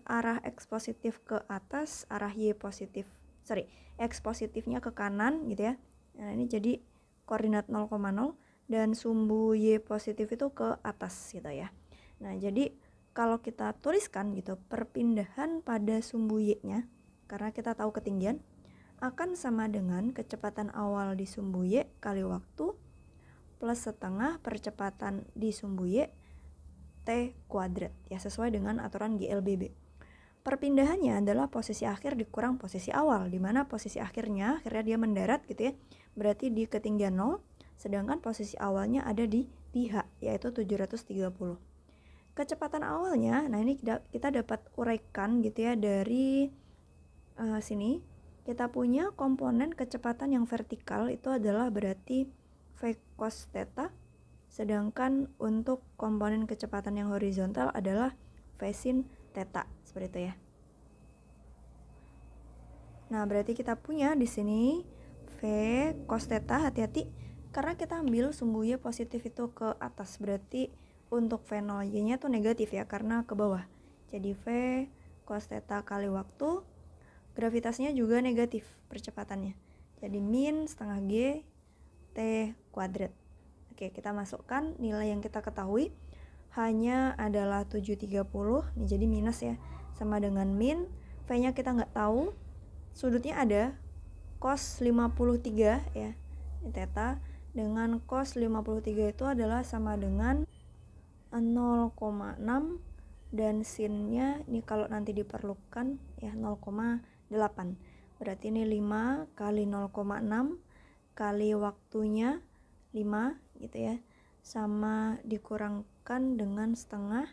Speaker 1: arah X positif ke atas, arah X positifnya ke kanan gitu ya. Nah, ini jadi koordinat 0,0 dan sumbu Y positif itu ke atas gitu ya. Nah, jadi kalau kita tuliskan gitu, perpindahan pada sumbu Y-nya karena kita tahu ketinggian akan sama dengan kecepatan awal di sumbu Y kali waktu plus setengah percepatan di sumbu Y T kuadrat ya, sesuai dengan aturan GLBB. Perpindahannya adalah posisi akhir dikurang posisi awal, di mana posisi akhirnya dia mendarat gitu ya, berarti di ketinggian 0, sedangkan posisi awalnya ada di H, yaitu 730. Kecepatan awalnya, nah ini kita dapat uraikan gitu ya dari sini. Kita punya komponen kecepatan yang vertikal itu adalah berarti V cos theta, sedangkan untuk komponen kecepatan yang horizontal adalah V sin theta, seperti itu ya. Nah, berarti kita punya di sini V cos theta, hati-hati karena kita ambil sumbu Y positif itu ke atas, berarti untuk V0 Y-nya tuh negatif ya karena ke bawah. Jadi V cos theta kali waktu, gravitasinya juga negatif percepatannya. Jadi min setengah G T kuadrat. Oke, kita masukkan nilai yang kita ketahui hanya adalah 730, ini jadi minus ya, sama dengan min, V-nya kita nggak tahu, sudutnya ada cos 53 ya, ini theta, dengan cos 53 itu adalah sama dengan 0,6 dan sinnya ini kalau nanti diperlukan ya 0,8, berarti ini 5 kali 0,6 kali waktunya 5 gitu ya, sama dikurangkan dengan setengah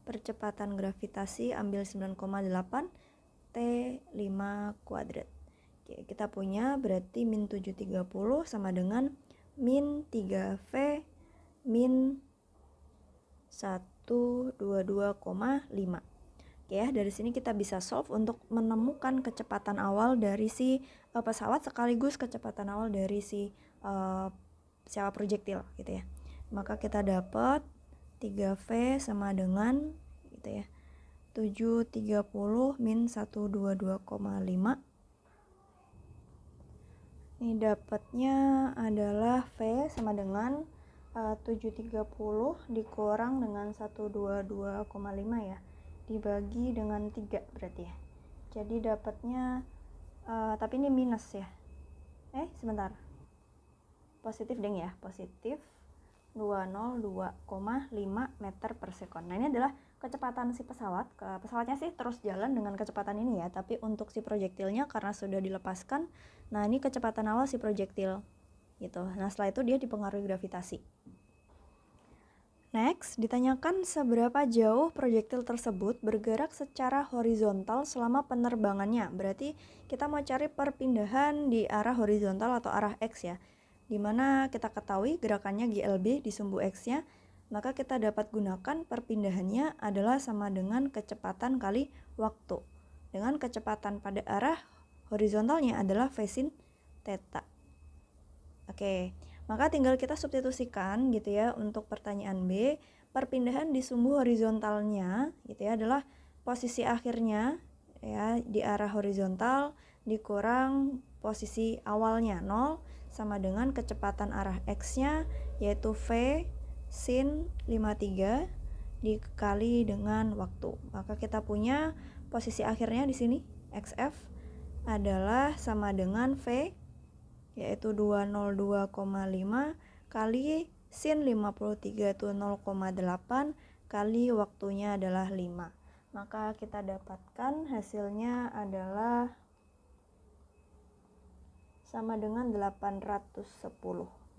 Speaker 1: percepatan gravitasi, ambil 9,8 T5 kuadrat. Oke, kita punya berarti min 730 sama dengan min 3V min 122,5. Oke ya, dari sini kita bisa solve untuk menemukan kecepatan awal dari si pesawat sekaligus kecepatan awal dari si sewa proyektil gitu ya. Maka kita dapat 3V sama dengan gitu ya, 730 min 122,5. Ini dapatnya adalah V sama dengan 730 dikurang dengan 122,5 ya, dibagi dengan 3 berarti ya. Jadi dapatnya tapi ini minus ya. Sebentar. Positif deng ya, positif 202,5 meter per sekon. Nah, ini adalah kecepatan si pesawat. Pesawatnya sih terus jalan dengan kecepatan ini ya, tapi untuk si projektilnya karena sudah dilepaskan, nah ini kecepatan awal si projektil gitu. Nah, setelah itu dia dipengaruhi gravitasi. Next, ditanyakan seberapa jauh projektil tersebut bergerak secara horizontal selama penerbangannya. Berarti kita mau cari perpindahan di arah horizontal atau arah X ya. Dimana kita ketahui gerakannya GLB di sumbu X-nya, maka kita dapat gunakan perpindahannya adalah sama dengan kecepatan kali waktu. Dengan kecepatan pada arah horizontalnya adalah v sin theta. Oke, maka tinggal kita substitusikan gitu ya untuk pertanyaan B. Perpindahan di sumbu horizontalnya gitu ya adalah posisi akhirnya ya di arah horizontal dikurang posisi awalnya 0 sama dengan kecepatan arah X-nya yaitu V sin 53 dikali dengan waktu. Maka kita punya posisi akhirnya di sini XF adalah sama dengan V yaitu 202,5 kali sin 53 itu 0,8 kali waktunya adalah 5. Maka kita dapatkan hasilnya adalah sama dengan 810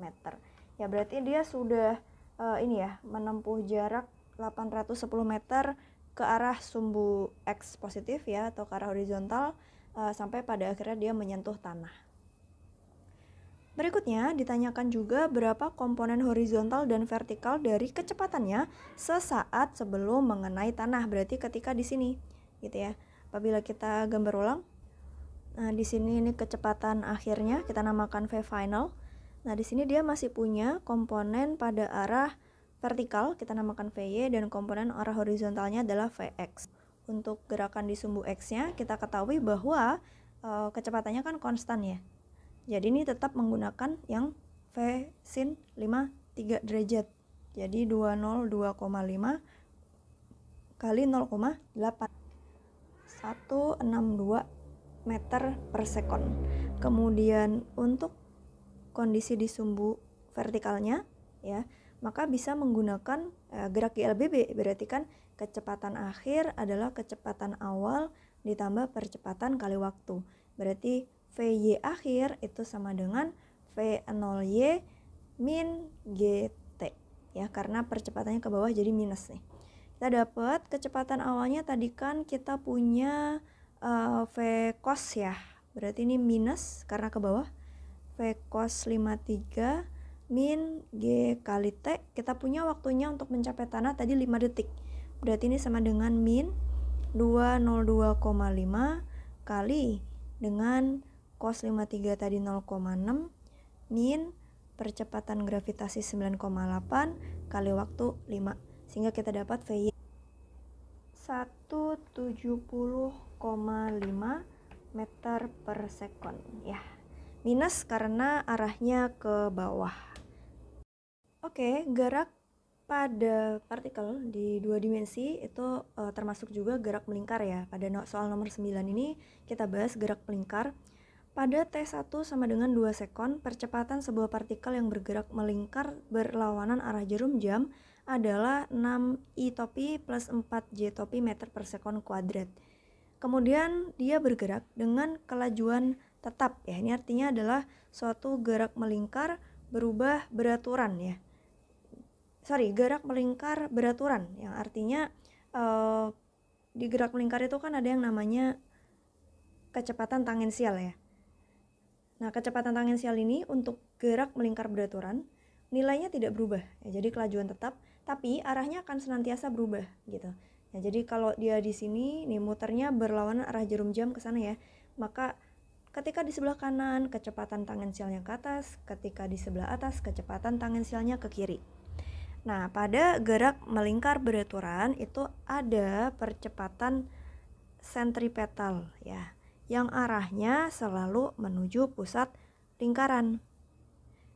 Speaker 1: meter. Ya berarti dia sudah menempuh jarak 810 meter ke arah sumbu X positif ya atau ke arah horizontal sampai pada akhirnya dia menyentuh tanah. Berikutnya ditanyakan juga berapa komponen horizontal dan vertikal dari kecepatannya sesaat sebelum mengenai tanah. Berarti ketika di sini, gitu ya. Apabila kita gambar ulang, nah di sini ini kecepatan akhirnya kita namakan V final. Nah di sini dia masih punya komponen pada arah vertikal kita namakan VY dan komponen arah horizontalnya adalah VX. Untuk gerakan di sumbu X-nya kita ketahui bahwa kecepatannya kan konstan ya. Jadi ini tetap menggunakan yang V sin 53 derajat. Jadi 202,5 kali 0,8 162 meter per sekon. Kemudian untuk kondisi di sumbu vertikalnya ya, maka bisa menggunakan gerak GLBB. Berarti kan kecepatan akhir adalah kecepatan awal ditambah percepatan kali waktu. Berarti VY akhir itu sama dengan V0Y min GT ya, karena percepatannya ke bawah jadi minus nih. Kita dapat kecepatan awalnya tadi kan kita punya V cos ya, berarti ini minus karena ke bawah. V cos 53 min G kali T, kita punya waktunya untuk mencapai tanah tadi 5 detik. Berarti ini sama dengan min 202,5 kali dengan cos 53 tadi 0,6 min percepatan gravitasi 9,8 kali waktu 5, sehingga kita dapat VY 170,5 meter per sekon ya, minus karena arahnya ke bawah. Oke, gerak pada partikel di 2 dimensi itu termasuk juga gerak melingkar ya. Pada soal nomor 9 ini kita bahas gerak melingkar. Pada T1 sama dengan 2 sekon, percepatan sebuah partikel yang bergerak melingkar berlawanan arah jarum jam adalah 6 I topi plus 4 J topi meter per sekon kuadrat. Kemudian dia bergerak dengan kelajuan tetap ya. Ini artinya adalah suatu gerak melingkar berubah beraturan ya. Gerak melingkar beraturan yang artinya di gerak melingkar itu kan ada yang namanya kecepatan tangensial ya. Nah, kecepatan tangensial ini untuk gerak melingkar beraturan nilainya tidak berubah ya, jadi kelajuan tetap, tapi arahnya akan senantiasa berubah gitu. Ya, jadi kalau dia di sini nih muternya berlawanan arah jarum jam ke sana ya, maka ketika di sebelah kanan kecepatan tangensialnya ke atas, ketika di sebelah atas kecepatan tangensialnya ke kiri. Nah, pada gerak melingkar beraturan itu ada percepatan sentripetal ya, yang arahnya selalu menuju pusat lingkaran.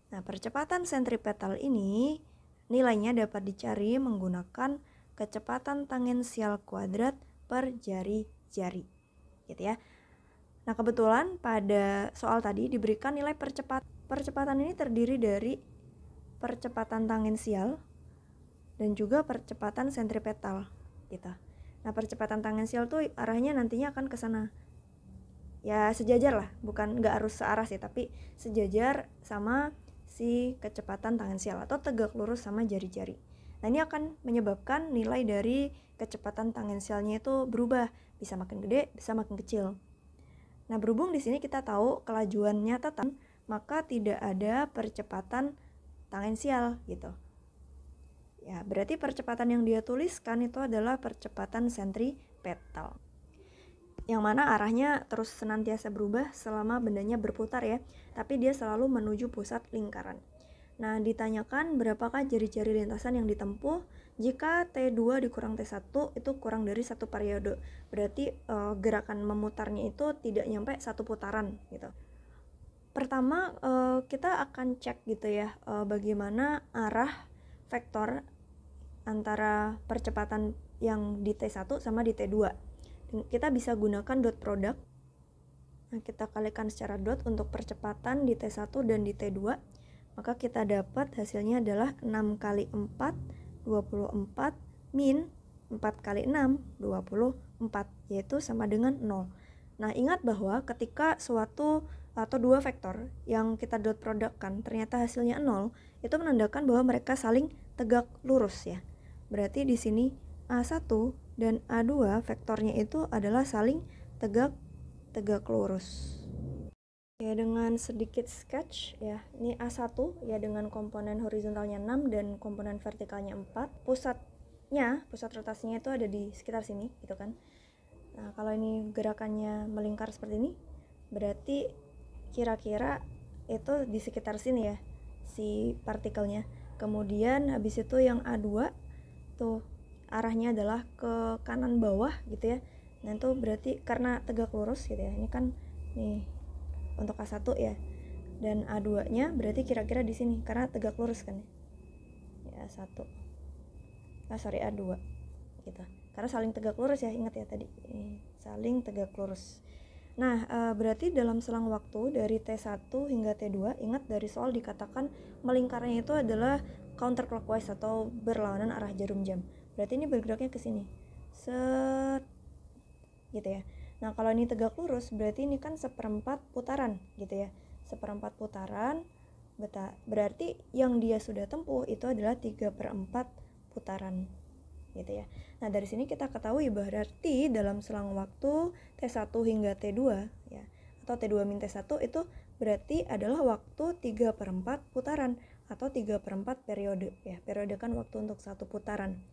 Speaker 1: Nah, percepatan sentripetal ini nilainya dapat dicari menggunakan kecepatan tangensial kuadrat per jari-jari, gitu ya. Nah, kebetulan pada soal tadi diberikan nilai percepatan ini terdiri dari percepatan tangensial dan juga percepatan sentripetal, gitu. Nah, percepatan tangensial tuh arahnya nantinya akan ke sana. Ya sejajar lah, bukan nggak harus searah sih, tapi sejajar sama si kecepatan tangensial atau tegak lurus sama jari-jari. Nah, ini akan menyebabkan nilai dari kecepatan tangensialnya itu berubah, bisa makin gede, bisa makin kecil. Nah, berhubung di sini kita tahu kelajuannya tetap, maka tidak ada percepatan tangensial gitu. Ya, berarti percepatan yang dia tuliskan itu adalah percepatan sentripetal, yang mana arahnya terus senantiasa berubah selama bendanya berputar ya, tapi dia selalu menuju pusat lingkaran. Nah, ditanyakan berapakah jari-jari lintasan yang ditempuh jika T2 dikurang T1 itu kurang dari 1 periode. Berarti gerakan memutarnya itu tidak nyampe 1 putaran gitu. Pertama kita akan cek gitu ya, bagaimana arah vektor antara percepatan yang di T1 sama di T2. Kita bisa gunakan dot product. Nah, kita kalikan secara dot untuk percepatan di T1 dan di T2. Maka kita dapat hasilnya adalah 6 kali 4, 24, min 4 kali 6, 24, yaitu sama dengan 0. Nah, ingat bahwa ketika suatu atau dua vektor yang kita dot product kan ternyata hasilnya 0, itu menandakan bahwa mereka saling tegak lurus ya. Berarti di sini A1 dan A2 vektornya itu adalah saling tegak lurus. Ya, dengan sedikit sketch ya, ini A1 ya dengan komponen horizontalnya 6 dan komponen vertikalnya 4. Pusat rotasinya itu ada di sekitar sini gitu kan. Nah, kalau ini gerakannya melingkar seperti ini, berarti kira-kira itu di sekitar sini ya si partikelnya. Kemudian habis itu yang A2 tuh arahnya adalah ke kanan bawah gitu ya. Nah, itu berarti karena tegak lurus gitu ya. Ini kan nih untuk A1 ya, dan A2 nya berarti kira-kira di sini karena tegak lurus kan ya, A1 A2 gitu, karena saling tegak lurus ya, ingat ya tadi saling tegak lurus. Nah, berarti dalam selang waktu dari T1 hingga T2, ingat dari soal dikatakan melingkarnya itu adalah counterclockwise atau berlawanan arah jarum jam. Berarti ini bergeraknya ke sini set gitu ya. Nah, kalau ini tegak lurus berarti ini kan seperempat putaran gitu ya. Seperempat putaran berarti yang dia sudah tempuh itu adalah 3/4 putaran gitu ya. Nah, dari sini kita ketahui berarti dalam selang waktu T1 hingga T2 ya, atau T2 min T1 itu berarti adalah waktu 3/4 putaran atau 3/4 periode ya. Periode kan waktu untuk satu putaran.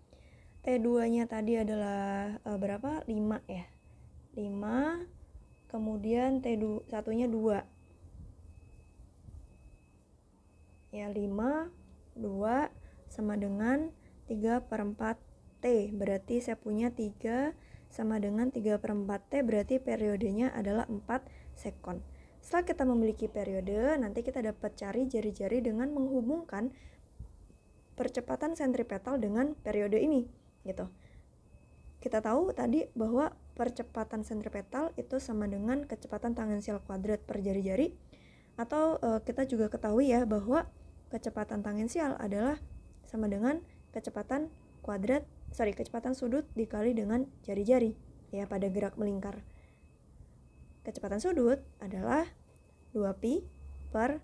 Speaker 1: T2 nya tadi adalah berapa? 5 ya. 5, kemudian T1 nya 2 ya, 5, 2 sama dengan 3/4 T, berarti saya punya 3 sama dengan 3/4 T, berarti periodenya adalah 4 sekon. Setelah kita memiliki periode, nanti kita dapat cari jari-jari dengan menghubungkan percepatan sentripetal dengan periode ini gitu. Kita tahu tadi bahwa percepatan sentripetal itu sama dengan kecepatan tangensial kuadrat per jari-jari, atau kita juga ketahui ya bahwa kecepatan tangensial adalah sama dengan kecepatan sudut dikali dengan jari-jari ya pada gerak melingkar. Kecepatan sudut adalah 2pi per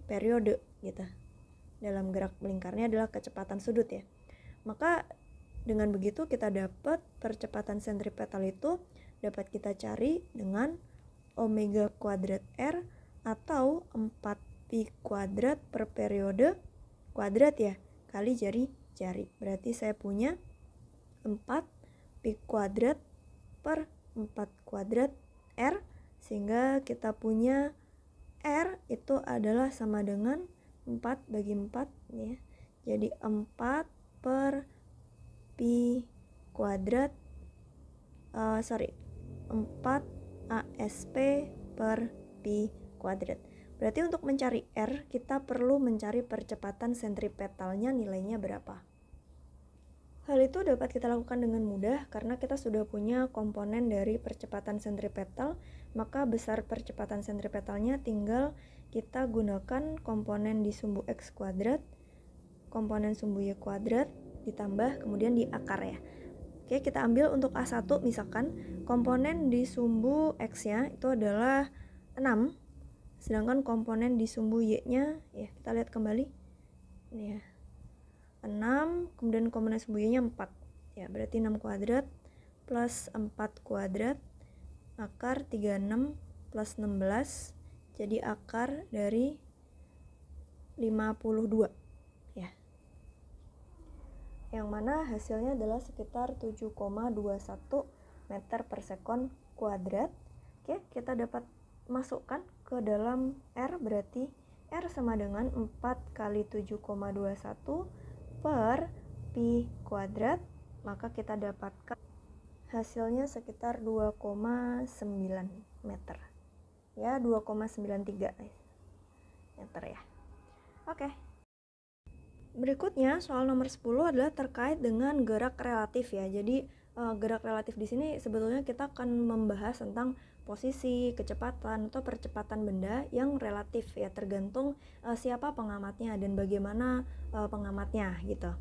Speaker 1: periode gitu. Dalam gerak melingkarnya adalah kecepatan sudut ya. Maka dengan begitu kita dapat percepatan sentripetal itu dapat kita cari dengan omega kuadrat R atau 4pi kuadrat per periode kuadrat ya kali jari-jari. Berarti saya punya 4pi kuadrat per 4 kuadrat R, sehingga kita punya R itu adalah sama dengan 4 bagi 4 ya. Jadi 4 per pi kuadrat 4 ASP per pi kuadrat. Berarti untuk mencari R, kita perlu mencari percepatan sentripetalnya nilainya berapa. Hal itu dapat kita lakukan dengan mudah karena kita sudah punya komponen dari percepatan sentripetal, maka besar percepatan sentripetalnya tinggal kita gunakan komponen di sumbu X kuadrat, komponen sumbu Y kuadrat, ditambah kemudian di akar ya. Oke, kita ambil untuk A1 misalkan, komponen di sumbu X-nya itu adalah 6, sedangkan komponen di sumbu Y-nya, ya kita lihat kembali, ini ya, 6, kemudian komponen sumbu Y-nya 4. Ya, berarti 6 kuadrat plus 4 kuadrat, akar 36 plus 16, jadi akar dari 52. Ya. Yang mana hasilnya adalah sekitar 7,21 meter per sekon kuadrat. Oke, kita dapat masukkan ke dalam R, berarti R sama dengan 4 kali 7,21 per pi kuadrat, maka kita dapatkan hasilnya sekitar 2,9 meter. Ya, 2,93 meter ya. Oke. Berikutnya soal nomor 10 adalah terkait dengan gerak relatif ya. Jadi gerak relatif di sini sebetulnya kita akan membahas tentang posisi, kecepatan atau percepatan benda yang relatif ya, tergantung siapa pengamatnya dan bagaimana pengamatnya gitu.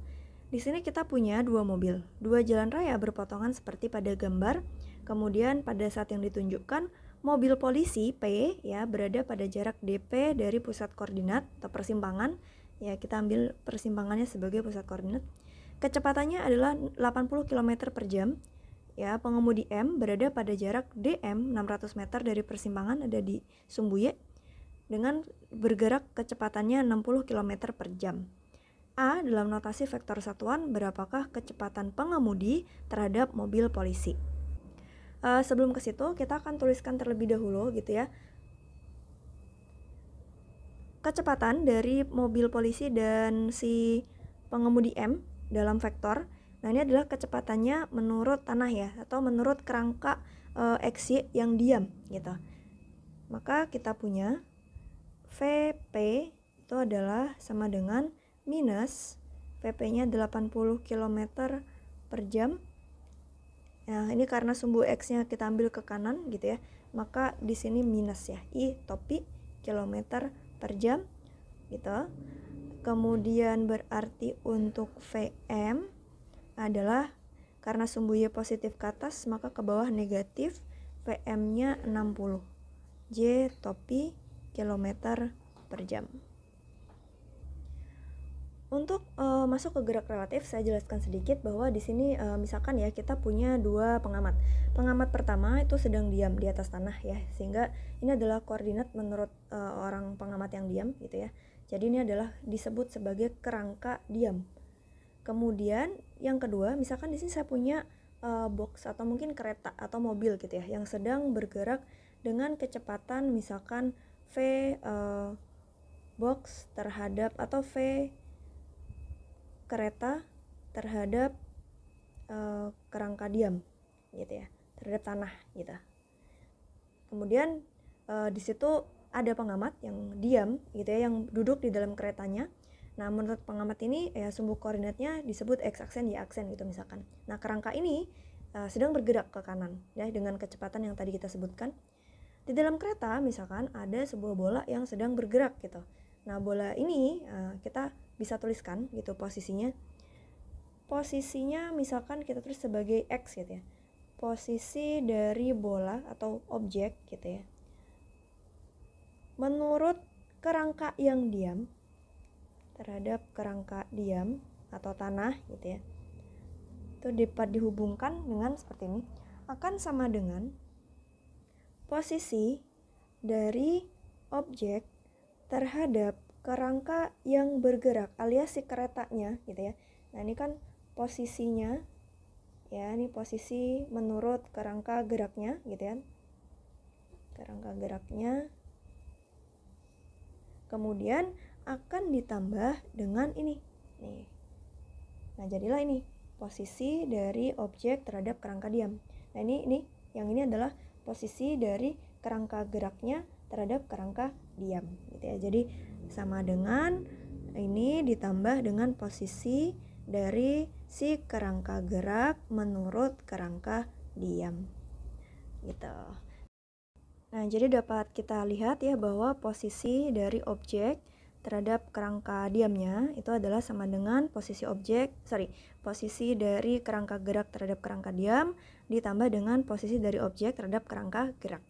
Speaker 1: Di sini kita punya dua mobil, dua jalan raya berpotongan seperti pada gambar. Kemudian pada saat yang ditunjukkan, mobil polisi P ya berada pada jarak DP dari pusat koordinat atau persimpangan. Ya, kita ambil persimpangannya sebagai pusat koordinat. Kecepatannya adalah 80 km per jam. Ya, pengemudi M berada pada jarak DM 600 meter dari persimpangan ada di sumbu Y dengan bergerak kecepatannya 60 km per jam. A dalam notasi vektor satuan berapakah kecepatan pengemudi terhadap mobil polisi. Sebelum ke situ kita akan tuliskan terlebih dahulu gitu ya. Kecepatan dari mobil polisi dan si pengemudi M dalam vektor. Nah, ini adalah kecepatannya menurut tanah ya, atau menurut kerangka XY yang diam gitu. Maka kita punya VP itu adalah sama dengan minus VP-nya 80 km per jam. Nah, ini karena sumbu X-nya kita ambil ke kanan gitu ya. Maka di sini minus ya, I topi kilometer per jam gitu. Kemudian berarti untuk VM adalah karena sumbu Y positif ke atas maka ke bawah negatif, VM-nya 60 J topi kilometer per jam. Untuk masuk ke gerak relatif saya jelaskan sedikit bahwa di sini misalkan ya kita punya dua pengamat. Pengamat pertama itu sedang diam di atas tanah ya, sehingga ini adalah koordinat menurut orang pengamat yang diam gitu ya. Jadi ini adalah disebut sebagai kerangka diam. Kemudian yang kedua, misalkan di sini saya punya box atau mungkin kereta atau mobil gitu ya yang sedang bergerak dengan kecepatan misalkan V box terhadap atau V kereta terhadap kerangka diam gitu ya, terhadap tanah gitu. Kemudian di situ ada pengamat yang diam gitu ya, yang duduk di dalam keretanya. Nah, menurut pengamat ini ya sumbu koordinatnya disebut X aksen, Y aksen gitu misalkan. Nah, kerangka ini sedang bergerak ke kanan ya dengan kecepatan yang tadi kita sebutkan. Di dalam kereta misalkan ada sebuah bola yang sedang bergerak gitu. Nah, bola ini kita bisa tuliskan gitu posisinya. Posisinya misalkan kita tulis sebagai X gitu ya. Posisi dari bola atau objek gitu ya. Menurut kerangka yang diam terhadap kerangka diam atau tanah gitu ya, itu dapat dihubungkan dengan seperti ini, akan sama dengan posisi dari objek terhadap kerangka yang bergerak alias si keretanya gitu ya. Nah, ini kan posisinya ya, ini posisi menurut kerangka geraknya gitu ya, kerangka geraknya. Kemudian akan ditambah dengan ini nih. Nah, jadilah ini posisi dari objek terhadap kerangka diam. Nah, ini yang ini adalah posisi dari kerangka geraknya terhadap kerangka diam gitu ya. Jadi sama dengan ini ditambah dengan posisi dari si kerangka gerak menurut kerangka diam gitu. Nah, jadi dapat kita lihat ya bahwa posisi dari objek terhadap kerangka diamnya itu adalah sama dengan posisi dari kerangka gerak terhadap kerangka diam ditambah dengan posisi dari objek terhadap kerangka gerak.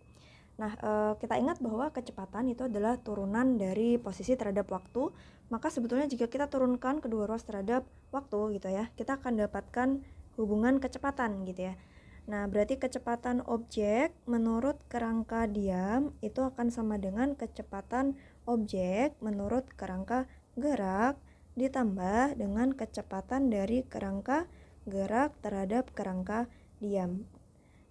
Speaker 1: Nah, kita ingat bahwa kecepatan itu adalah turunan dari posisi terhadap waktu, maka sebetulnya jika kita turunkan kedua ruas terhadap waktu gitu ya, kita akan dapatkan hubungan kecepatan gitu ya. Nah, berarti kecepatan objek menurut kerangka diam itu akan sama dengan kecepatan objek menurut kerangka gerak ditambah dengan kecepatan dari kerangka gerak terhadap kerangka diam.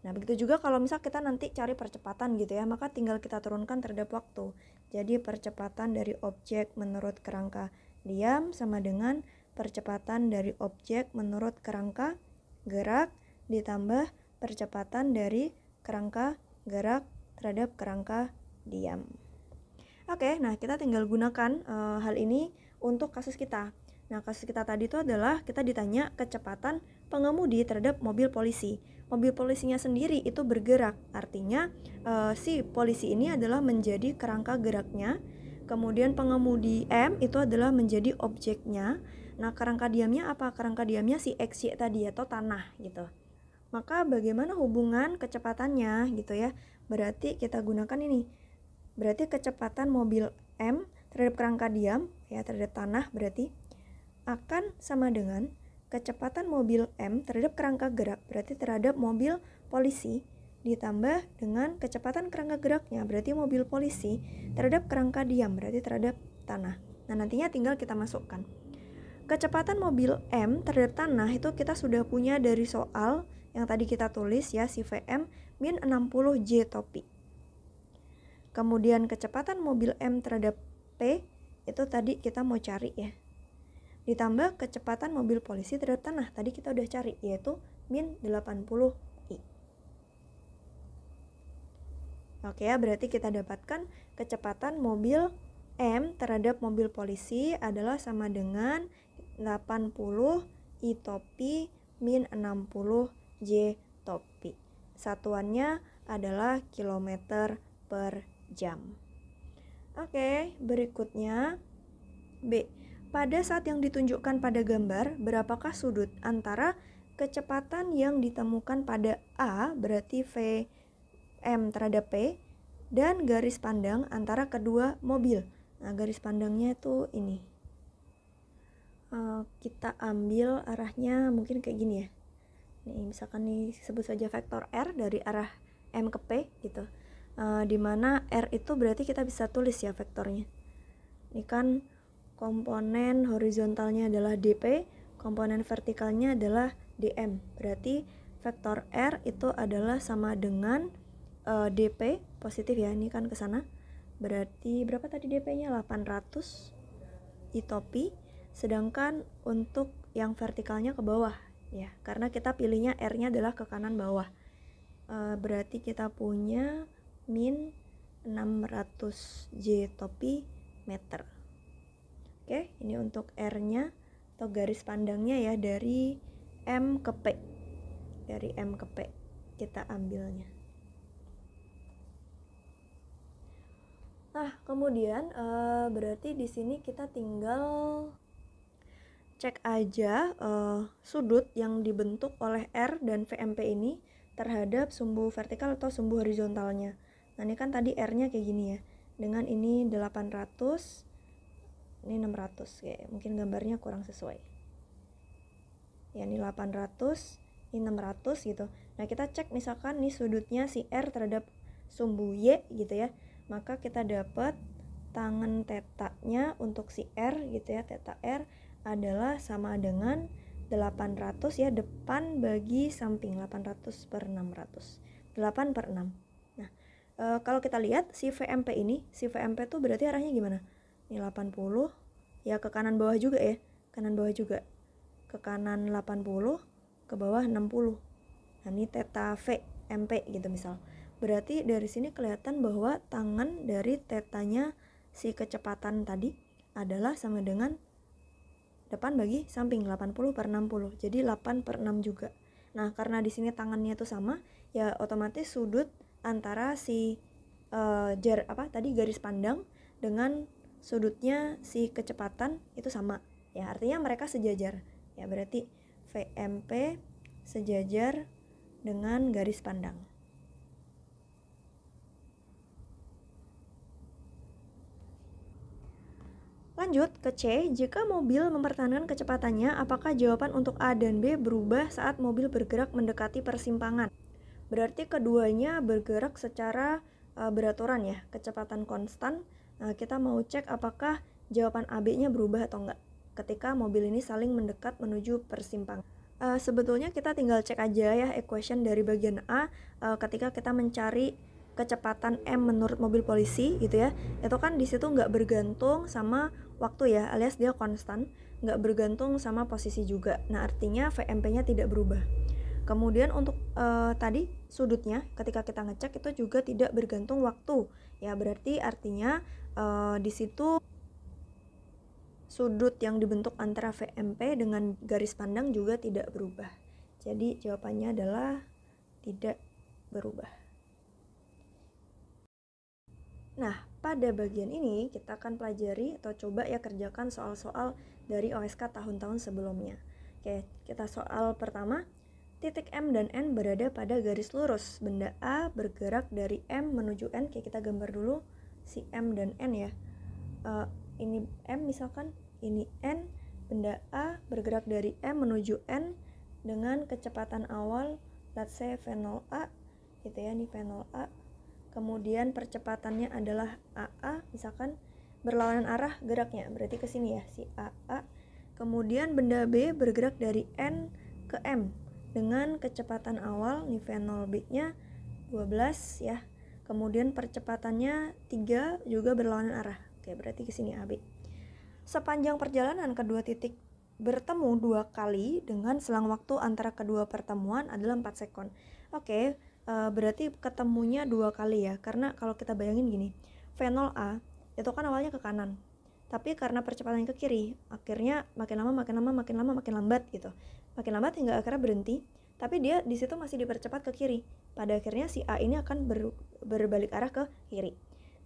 Speaker 1: Nah, begitu juga kalau misal kita nanti cari percepatan gitu ya, maka tinggal kita turunkan terhadap waktu. Jadi percepatan dari objek menurut kerangka diam sama dengan percepatan dari objek menurut kerangka gerak ditambah percepatan dari kerangka gerak terhadap kerangka diam. Oke, nah kita tinggal gunakan hal ini untuk kasus kita. Nah, kasus kita tadi itu adalah kita ditanya kecepatan pengemudi terhadap mobil polisi. Mobil polisinya sendiri itu bergerak, artinya si polisi ini adalah menjadi kerangka geraknya. Kemudian pengemudi M itu adalah menjadi objeknya. Nah, kerangka diamnya apa? Kerangka diamnya si XY tadi atau tanah gitu. Maka bagaimana hubungan kecepatannya gitu ya? Berarti kita gunakan ini. Berarti kecepatan mobil M terhadap kerangka diam ya, terhadap tanah berarti akan sama dengan kecepatan mobil M terhadap kerangka gerak, berarti terhadap mobil polisi ditambah dengan kecepatan kerangka geraknya, berarti mobil polisi terhadap kerangka diam, berarti terhadap tanah. Nah, nantinya tinggal kita masukkan. Kecepatan mobil M terhadap tanah itu kita sudah punya dari soal yang tadi kita tulis ya, si Vm min 60 J topi. Kemudian kecepatan mobil M terhadap P itu tadi kita mau cari ya. Ditambah kecepatan mobil polisi terhadap tanah, tadi kita udah cari, yaitu min 80 I. Oke ya, berarti kita dapatkan kecepatan mobil M terhadap mobil polisi adalah sama dengan 80 I topi min 60 J topi. Satuannya adalah kilometer per jam. Oke, berikutnya B. Pada saat yang ditunjukkan pada gambar, berapakah sudut antara kecepatan yang ditemukan pada A, berarti Vm terhadap P, dan garis pandang antara kedua mobil. Nah, garis pandangnya itu ini. Kita ambil arahnya mungkin kayak gini ya. Nih, misalkan nih sebut saja vektor R dari arah M ke P gitu. Dimana R itu berarti kita bisa tulis ya vektornya. Ini kan komponen horizontalnya adalah dP, komponen vertikalnya adalah dm. Berarti vektor R itu adalah sama dengan dP positif ya, ini kan ke sana. Berarti berapa tadi dP-nya? 800 I topi. Sedangkan untuk yang vertikalnya ke bawah ya, karena kita pilihnya R-nya adalah ke kanan bawah. Berarti kita punya min 600 J topi meter. Oke, ini untuk R-nya atau garis pandangnya ya dari M ke P. Dari M ke P kita ambilnya. Nah, kemudian berarti di sini kita tinggal cek aja sudut yang dibentuk oleh R dan VMP ini terhadap sumbu vertikal atau sumbu horizontalnya. Nah, ini kan tadi R-nya kayak gini ya. Dengan ini 800, ini 600 ya. Mungkin gambarnya kurang sesuai. Ya, ini 800, ini 600 gitu. Nah, kita cek misalkan nih sudutnya si R terhadap sumbu Y gitu ya. Maka kita dapat tangen tetanya untuk si R gitu ya, teta R adalah sama dengan 800 ya, depan bagi samping 800 per 600, 8 per 6. Nah, kalau kita lihat si VMP ini, si VMP tuh berarti arahnya gimana? Ini 80 ya, ke kanan bawah juga ya, kanan bawah juga, ke kanan 80, ke bawah 60. Nah, ini teta VMP gitu misal. Berarti dari sini kelihatan bahwa tangan dari tetanya si kecepatan tadi adalah sama dengan depan bagi samping 80/60. Jadi 8/6 juga. Nah, karena di sini tangannya itu sama, ya otomatis sudut antara si garis pandang dengan sudutnya si kecepatan itu sama. Ya, artinya mereka sejajar. Ya, berarti VMP sejajar dengan garis pandang. Lanjut ke C, jika mobil mempertahankan kecepatannya, apakah jawaban untuk A dan B berubah saat mobil bergerak mendekati persimpangan? Berarti keduanya bergerak secara beraturan ya, kecepatan konstan. Nah, kita mau cek apakah jawaban AB-nya berubah atau enggak ketika mobil ini saling mendekat menuju persimpangan. Sebetulnya kita tinggal cek aja ya equation dari bagian A ketika kita mencari kecepatan M menurut mobil polisi gitu ya. Itu kan di situ nggak bergantung sama waktu ya, alias dia konstan, nggak bergantung sama posisi juga. Nah, artinya VMP-nya tidak berubah. Kemudian untuk tadi sudutnya ketika kita ngecek itu juga tidak bergantung waktu. Ya, berarti artinya di situ sudut yang dibentuk antara VMP dengan garis pandang juga tidak berubah. Jadi jawabannya adalah tidak berubah. Nah, pada bagian ini kita akan pelajari atau coba ya kerjakan soal-soal dari OSK tahun-tahun sebelumnya. Oke, kita soal pertama. Titik M dan N berada pada garis lurus. Benda A bergerak dari M menuju N. Oke, kita gambar dulu si M dan N ya. Ini M misalkan, ini N. Benda A bergerak dari M menuju N dengan kecepatan awal, let's say V0A, gitu ya, ini V0A. Kemudian percepatannya adalah AA, misalkan berlawanan arah geraknya, berarti ke sini ya, si AA. Kemudian benda B bergerak dari N ke M dengan kecepatan awal, nih V0B-nya 12 ya. Kemudian percepatannya 3 juga berlawanan arah. Oke, berarti ke sini AB. Sepanjang perjalanan kedua titik bertemu 2 kali dengan selang waktu antara kedua pertemuan adalah 4 sekon. Oke, berarti ketemunya 2 kali ya, karena kalau kita bayangin gini, V0A itu kan awalnya ke kanan, tapi karena percepatannya ke kiri, akhirnya makin lama makin lambat gitu, makin lambat hingga akhirnya berhenti, tapi dia di situ masih dipercepat ke kiri. Pada akhirnya si A ini akan berbalik arah ke kiri.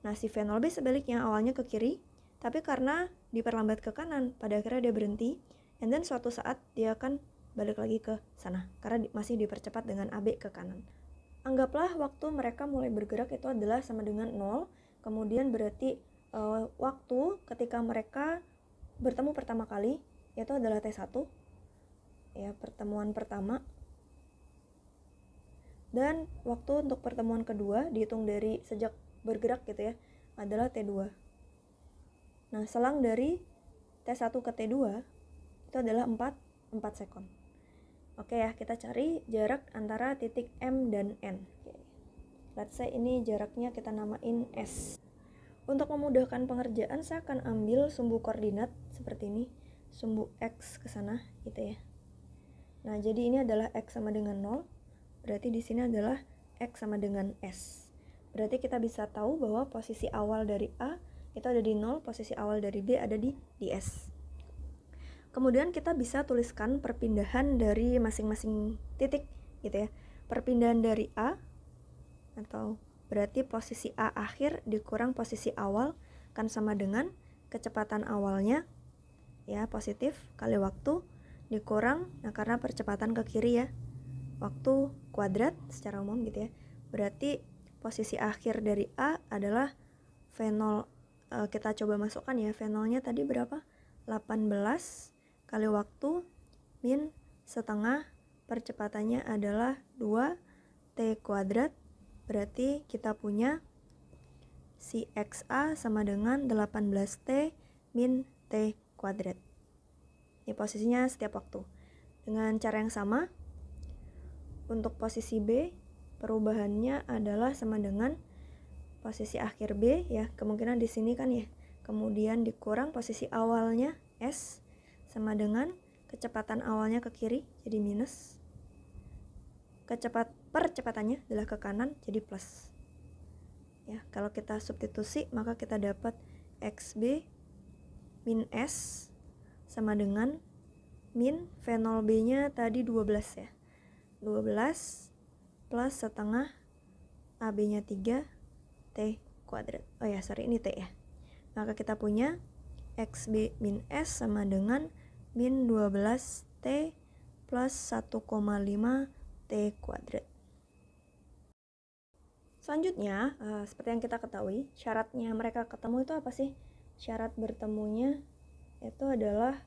Speaker 1: Nah, si V0B sebaliknya, awalnya ke kiri, tapi karena diperlambat ke kanan, pada akhirnya dia berhenti, and then suatu saat dia akan balik lagi ke sana karena masih dipercepat dengan AB ke kanan. Anggaplah waktu mereka mulai bergerak itu adalah sama dengan 0, kemudian berarti waktu ketika mereka bertemu pertama kali itu adalah T1 ya, pertemuan pertama, dan waktu untuk pertemuan kedua dihitung dari sejak bergerak gitu ya adalah T2. Nah, selang dari T1 ke T2 itu adalah 4 sekon. Oke ya, kita cari jarak antara titik M dan N. Let's say ini jaraknya kita namain S. Untuk memudahkan pengerjaan, saya akan ambil sumbu koordinat seperti ini, sumbu X ke sana gitu ya. Nah, jadi ini adalah X sama dengan 0, berarti di sini adalah X sama dengan S. Berarti kita bisa tahu bahwa posisi awal dari A itu ada di 0, posisi awal dari B ada di S. Kemudian kita bisa tuliskan perpindahan dari masing-masing titik gitu ya. Perpindahan dari A, atau berarti posisi A akhir dikurang posisi awal kan sama dengan kecepatan awalnya ya, positif kali waktu dikurang, nah karena percepatan ke kiri ya, waktu kuadrat secara umum gitu ya. Berarti posisi akhir dari A adalah V0, kita coba masukkan ya, V0-nya tadi berapa? 18 kali waktu min setengah, percepatannya adalah 2T kuadrat, berarti kita punya si XA sama dengan 18T min T kuadrat. Ini posisinya setiap waktu. Dengan cara yang sama, untuk posisi B, perubahannya adalah sama dengan posisi akhir B ya, kemungkinan di sini kan ya. Kemudian dikurang posisi awalnya S sama dengan kecepatan awalnya ke kiri jadi minus. Percepatannya adalah ke kanan jadi plus. Ya, kalau kita substitusi maka kita dapat XB min S sama dengan min V0 B-nya tadi 12 ya. 12 plus setengah AB-nya 3 T kuadrat. Oh ya, sorry, ini T ya. Maka kita punya XB min S sama dengan min 12 T plus 1,5 T kuadrat. Selanjutnya, seperti yang kita ketahui, syaratnya mereka ketemu itu apa sih? Syarat bertemunya itu adalah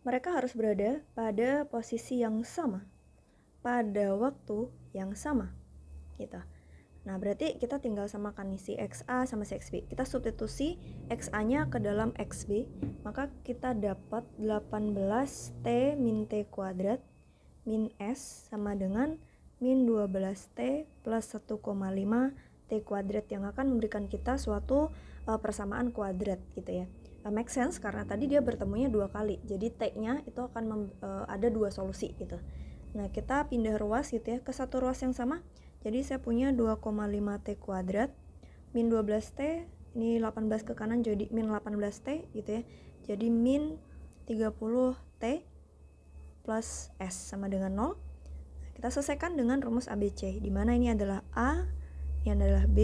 Speaker 1: mereka harus berada pada posisi yang sama, pada waktu yang sama, gitu. Nah, berarti kita tinggal samakan nih si XA sama si XB. Kita substitusi XA-nya ke dalam XB, maka kita dapat 18T min T kuadrat min S sama dengan min 12T plus 1,5 T kuadrat yang akan memberikan kita suatu persamaan kuadrat gitu ya. Make sense karena tadi dia bertemunya 2 kali, jadi T-nya itu akan ada 2 solusi gitu. Nah, kita pindah ruas gitu ya ke satu ruas yang sama. Jadi saya punya 2,5 T kuadrat min 12T, ini 18 ke kanan jadi min 18T gitu ya. Jadi min 30T plus S sama dengan 0. Kita selesaikan dengan rumus ABC, di mana ini adalah A, ini adalah B,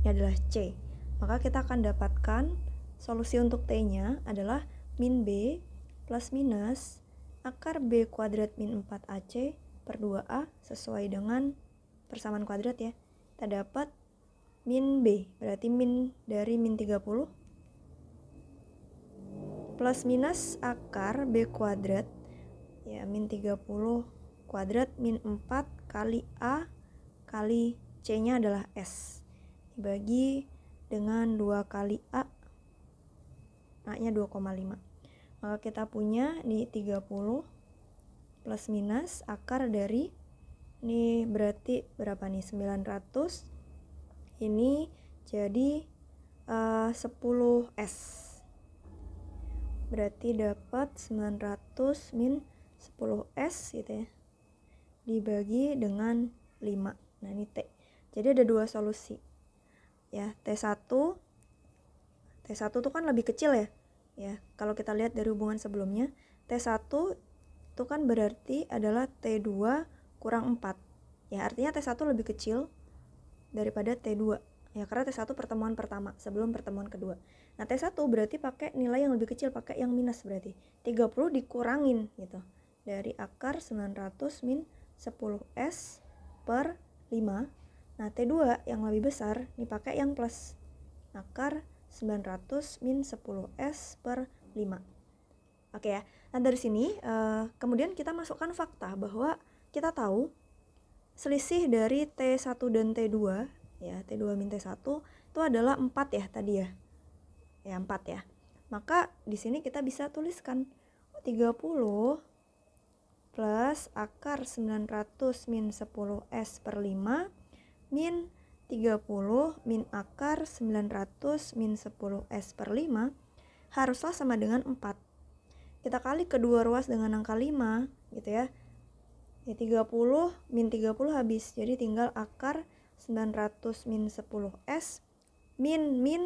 Speaker 1: ini adalah C. Maka kita akan dapatkan solusi untuk T-nya adalah min B plus minus akar B kuadrat min 4AC per 2A sesuai dengan persamaan kuadrat ya. Kita dapat min B, berarti min dari min 30 plus minus akar B kuadrat ya, min 30 kuadrat min 4 kali A kali C-nya adalah S dibagi dengan 2 kali A-nya 2,5. Maka kita punya ini 30 plus minus akar dari, ini berarti berapa nih, 900, ini jadi 10S, berarti dapat 900 min 10S gitu ya, dibagi dengan 5. Nah, ini T. Jadi ada 2 solusi ya. T1 tuh kan lebih kecil ya. Ya, kalau kita lihat dari hubungan sebelumnya, T1 itu kan berarti adalah T2 kurang 4. Ya, artinya T1 lebih kecil daripada T2. Ya, karena T1 pertemuan pertama sebelum pertemuan kedua. Nah, T1 berarti pakai nilai yang lebih kecil, pakai yang minus, berarti 30 dikurangin gitu. Dari akar 900 min 10S per 5. Nah, T2 yang lebih besar ini pakai yang plus, akar 900 min 10S per 5. Oke ya. Nah, dari sini kemudian kita masukkan fakta bahwa kita tahu selisih dari T1 dan T2 ya, T2 min T1 itu adalah 4 ya tadi ya. Ya, 4 ya. Maka di sini kita bisa tuliskan 30 plus akar 900 min 10S per 5 min 30 min akar 900 min 10S per 5 haruslah sama dengan 4. Kita kali kedua ruas dengan angka 5 gitu ya. Ya, 30 min 30 habis, jadi tinggal akar 900 min 10S min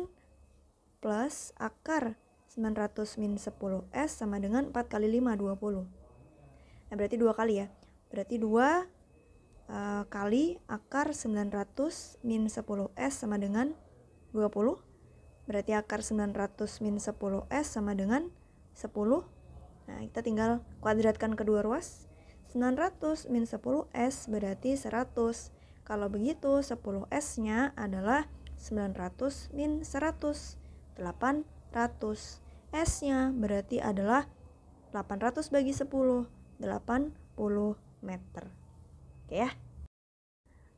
Speaker 1: plus akar 900 min 10S sama dengan 4 kali 5, 20. Nah, berarti 2 kali ya. Berarti 2 kali akar 900 min 10S sama dengan 20. Berarti akar 900 min 10S sama dengan 10. Nah, kita tinggal kuadratkan kedua ruas. 900 min 10S berarti 100. Kalau begitu 10S-nya adalah 900 min 100, 800. S-nya berarti adalah 800 bagi 10, 80 meter. Oke ya.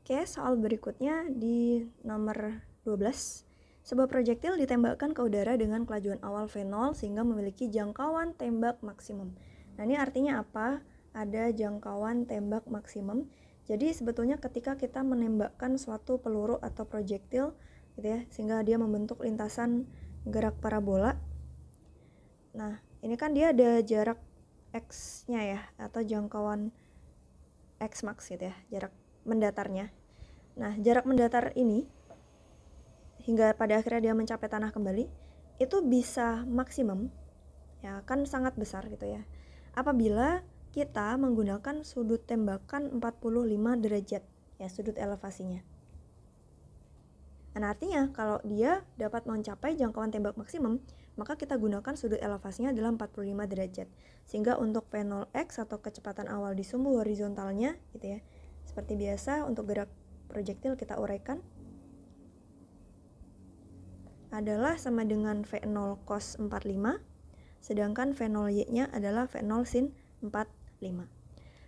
Speaker 1: Oke, soal berikutnya di nomor 12. Sebuah proyektil ditembakkan ke udara dengan kelajuan awal V0 sehingga memiliki jangkauan tembak maksimum. Nah, ini artinya apa? Ada jangkauan tembak maksimum. Jadi sebetulnya ketika kita menembakkan suatu peluru atau proyektil gitu ya, sehingga dia membentuk lintasan gerak parabola. Nah, ini kan dia ada jarak X-nya ya, atau jangkauan X max gitu ya, jarak mendatarnya. Nah, jarak mendatar ini hingga pada akhirnya dia mencapai tanah kembali, itu bisa maksimum, ya kan sangat besar gitu ya, apabila kita menggunakan sudut tembakan 45 derajat ya, sudut elevasinya. Nah, artinya kalau dia dapat mencapai jangkauan tembak maksimum, maka kita gunakan sudut elevasinya adalah 45 derajat. Sehingga untuk V0x atau kecepatan awal di sumbu horizontalnya gitu ya, seperti biasa untuk gerak projektil kita uraikan adalah sama dengan V0 cos 45, sedangkan V0y-nya adalah V0 sin 45.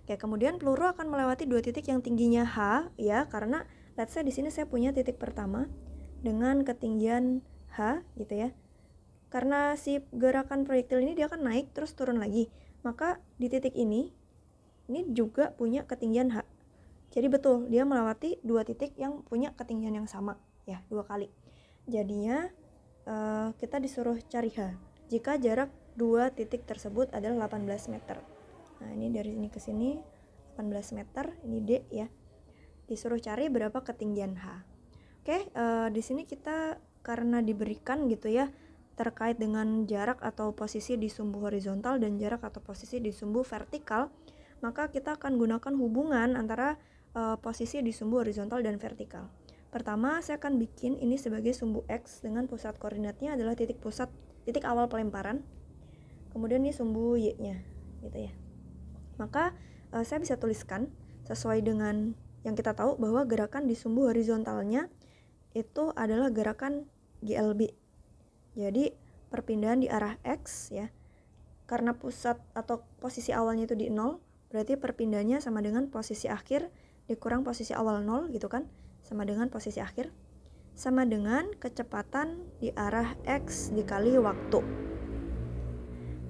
Speaker 1: Oke, kemudian peluru akan melewati dua titik yang tingginya H ya, karena let's say di sini saya punya titik pertama dengan ketinggian H gitu ya. Karena si gerakan proyektil ini dia akan naik terus turun lagi, maka di titik ini juga punya ketinggian H. Jadi betul, dia melewati dua titik yang punya ketinggian yang sama ya, dua kali. Jadinya kita disuruh cari H jika jarak dua titik tersebut adalah 18 meter. Nah, ini dari sini ke sini 18 meter, ini D ya. Disuruh cari berapa ketinggian H. Oke, di sini kita karena diberikan gitu ya terkait dengan jarak atau posisi di sumbu horizontal dan jarak atau posisi di sumbu vertikal, maka kita akan gunakan hubungan antara posisi di sumbu horizontal dan vertikal. Pertama, saya akan bikin ini sebagai sumbu X dengan pusat koordinatnya adalah titik awal pelemparan. Kemudian ini sumbu Y-nya gitu ya. Maka saya bisa tuliskan sesuai dengan yang kita tahu bahwa gerakan di sumbu horizontalnya itu adalah gerakan GLB. Jadi perpindahan di arah X ya. Karena pusat atau posisi awalnya itu di 0, berarti perpindahannya sama dengan posisi akhir dikurang posisi awal 0 gitu kan, sama dengan posisi akhir, sama dengan kecepatan di arah X dikali waktu.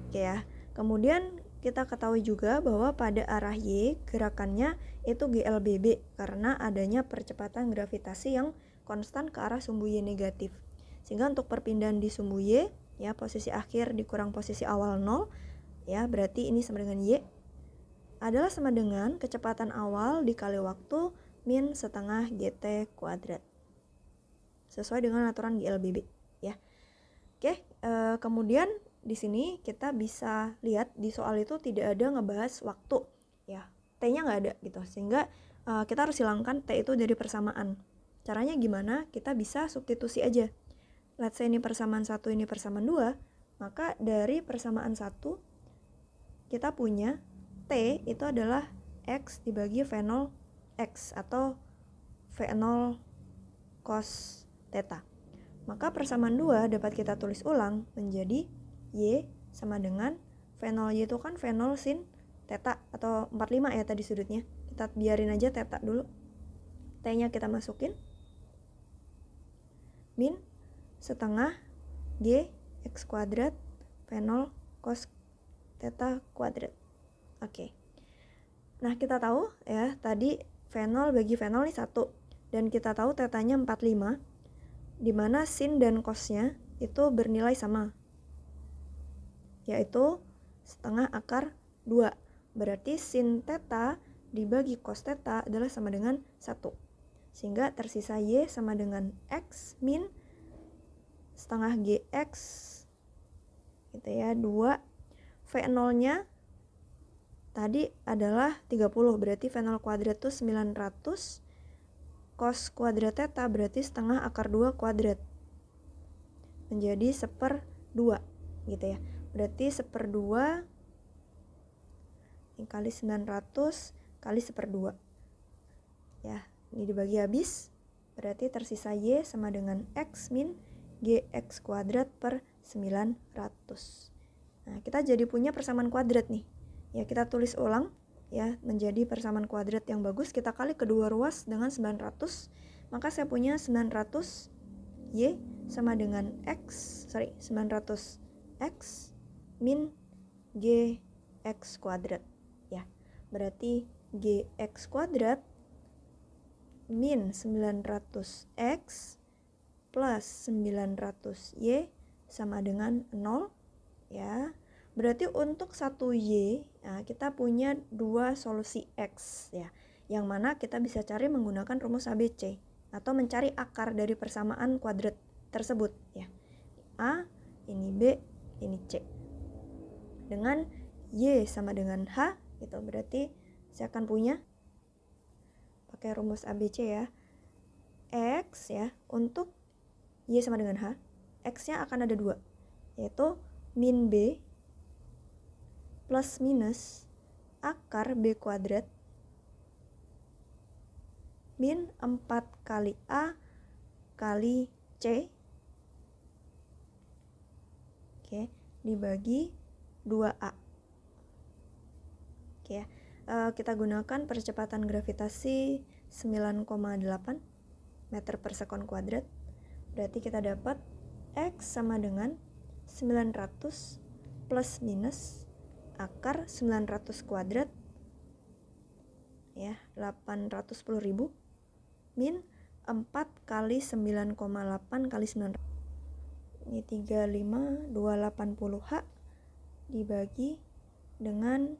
Speaker 1: Oke ya. Kemudian kita ketahui juga bahwa pada arah Y gerakannya itu GLBB karena adanya percepatan gravitasi yang konstan ke arah sumbu Y negatif. Sehingga untuk perpindahan di sumbu Y ya, posisi akhir dikurang posisi awal 0 ya, berarti ini sama dengan Y adalah sama dengan kecepatan awal dikali waktu min setengah GT kuadrat. Sesuai dengan aturan GLBB ya. Oke, kemudian di sini kita bisa lihat di soal itu tidak ada ngebahas waktu ya. T-nya nggak ada gitu. Sehingga kita harus hilangkan T itu dari persamaan. Caranya gimana? Kita bisa substitusi aja. Let's say ini persamaan 1, ini persamaan 2, maka dari persamaan 1 kita punya T itu adalah X dibagi V0 X atau V0 cos theta. Maka persamaan 2 dapat kita tulis ulang menjadi Y sama dengan V0Y itu kan V0 sin theta atau 45 ya tadi sudutnya. Kita biarin aja theta dulu. T-nya kita masukin. Min setengah G X kuadrat V0 cos theta kuadrat. Oke. Nah, kita tahu ya tadi V0 bagi V0 ini 1 dan kita tahu tetanya 45 di mana sin dan cosnya itu bernilai sama, yaitu setengah akar 2. Berarti sin theta dibagi cos theta adalah sama dengan 1. Sehingga tersisa Y sama dengan X min setengah GX gitu ya, 2. V0-nya tadi adalah 30, berarti V0 kuadrat itu 900. Cos kuadrat theta berarti setengah akar 2 kuadrat. Menjadi 1/2 gitu ya. Berarti 1/2 kali 900 kali 1/2. Ya, ini dibagi habis. Berarti tersisa Y sama dengan X min GX kuadrat per 900. Nah, kita jadi punya persamaan kuadrat nih. Ya, kita tulis ulang ya menjadi persamaan kuadrat yang bagus. Kita kali kedua ruas dengan 900. Maka saya punya 900 Y sama dengan 900 X min GX kuadrat ya. Berarti GX kuadrat min 900 X plus 900 Y sama dengan 0 ya. Berarti untuk 1Y nah, kita punya dua solusi X ya, yang mana kita bisa cari menggunakan rumus ABC atau mencari akar dari persamaan kuadrat tersebut ya. A ini B, ini C. Dengan Y sama dengan H, itu berarti saya akan punya, pakai rumus ABC ya, X ya, untuk Y sama dengan H, X-nya akan ada 2, yaitu min B plus minus akar B kuadrat min 4 kali A kali C, oke, dibagi 2A. Oke ya, kita gunakan percepatan gravitasi 9,8 meter per sekon kuadrat. Berarti kita dapat X sama dengan 900 plus minus akar 900 kuadrat ya, 810.000 min 4 kali 9,8 kali 900, ini 35.280H dibagi dengan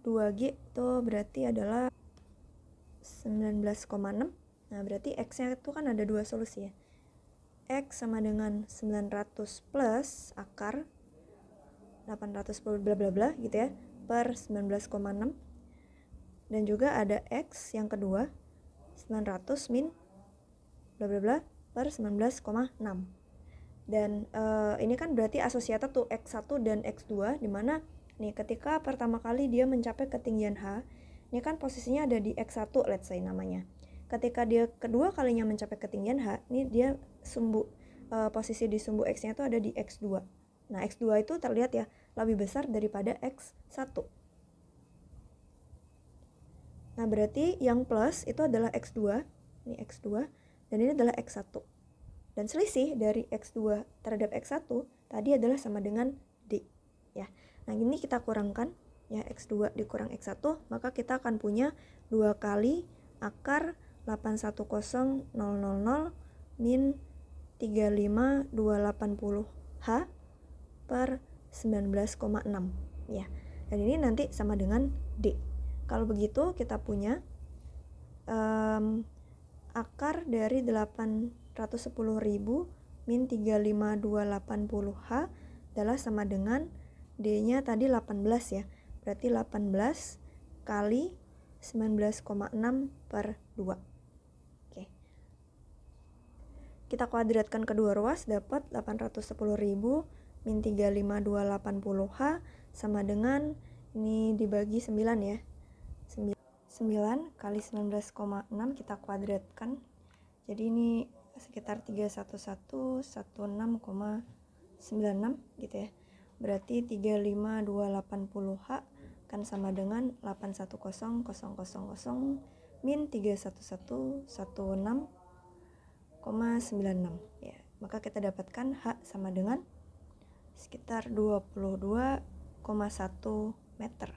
Speaker 1: 2G, itu berarti adalah 19,6. Nah berarti X-nya itu kan ada 2 solusi ya, X sama dengan 900 plus akar 810 bla bla bla gitu ya, per 19,6, dan juga ada X yang kedua 900 min bla bla bla per 19,6. Dan ini kan berarti asosiated tuh X1 dan X2, dimana nih ketika pertama kali dia mencapai ketinggian H, ini kan posisinya ada di X1 let's say namanya. Ketika dia kedua kalinya mencapai ketinggian H, ini dia posisi di sumbu X-nya itu ada di X2. Nah X2 itu terlihat ya lebih besar daripada X1. Nah berarti yang plus itu adalah X2, ini X2, dan ini adalah X1. Dan selisih dari X2 terhadap X1 tadi adalah sama dengan D ya. Nah ini kita kurangkan ya, X2 dikurang X1, maka kita akan punya 2 kali akar 810.000 min 35.280H per 19,6 ya. Dan ini nanti sama dengan D. Kalau begitu kita punya akar dari 810.000 min 35.280H adalah sama dengan D-nya tadi 18 ya. Berarti 18 kali 19,6 per 2. Oke. Kita kuadratkan kedua ruas, dapat 810.000 min 35.280H sama dengan, ini dibagi 9 ya. 9 kali 19,6 kita kuadratkan. Jadi ini sekitar 31116,96 gitu ya. Berarti 35.280H kan sama dengan 810.000 min 31116,96 ya. Maka kita dapatkan H sama dengan sekitar 22,1 meter.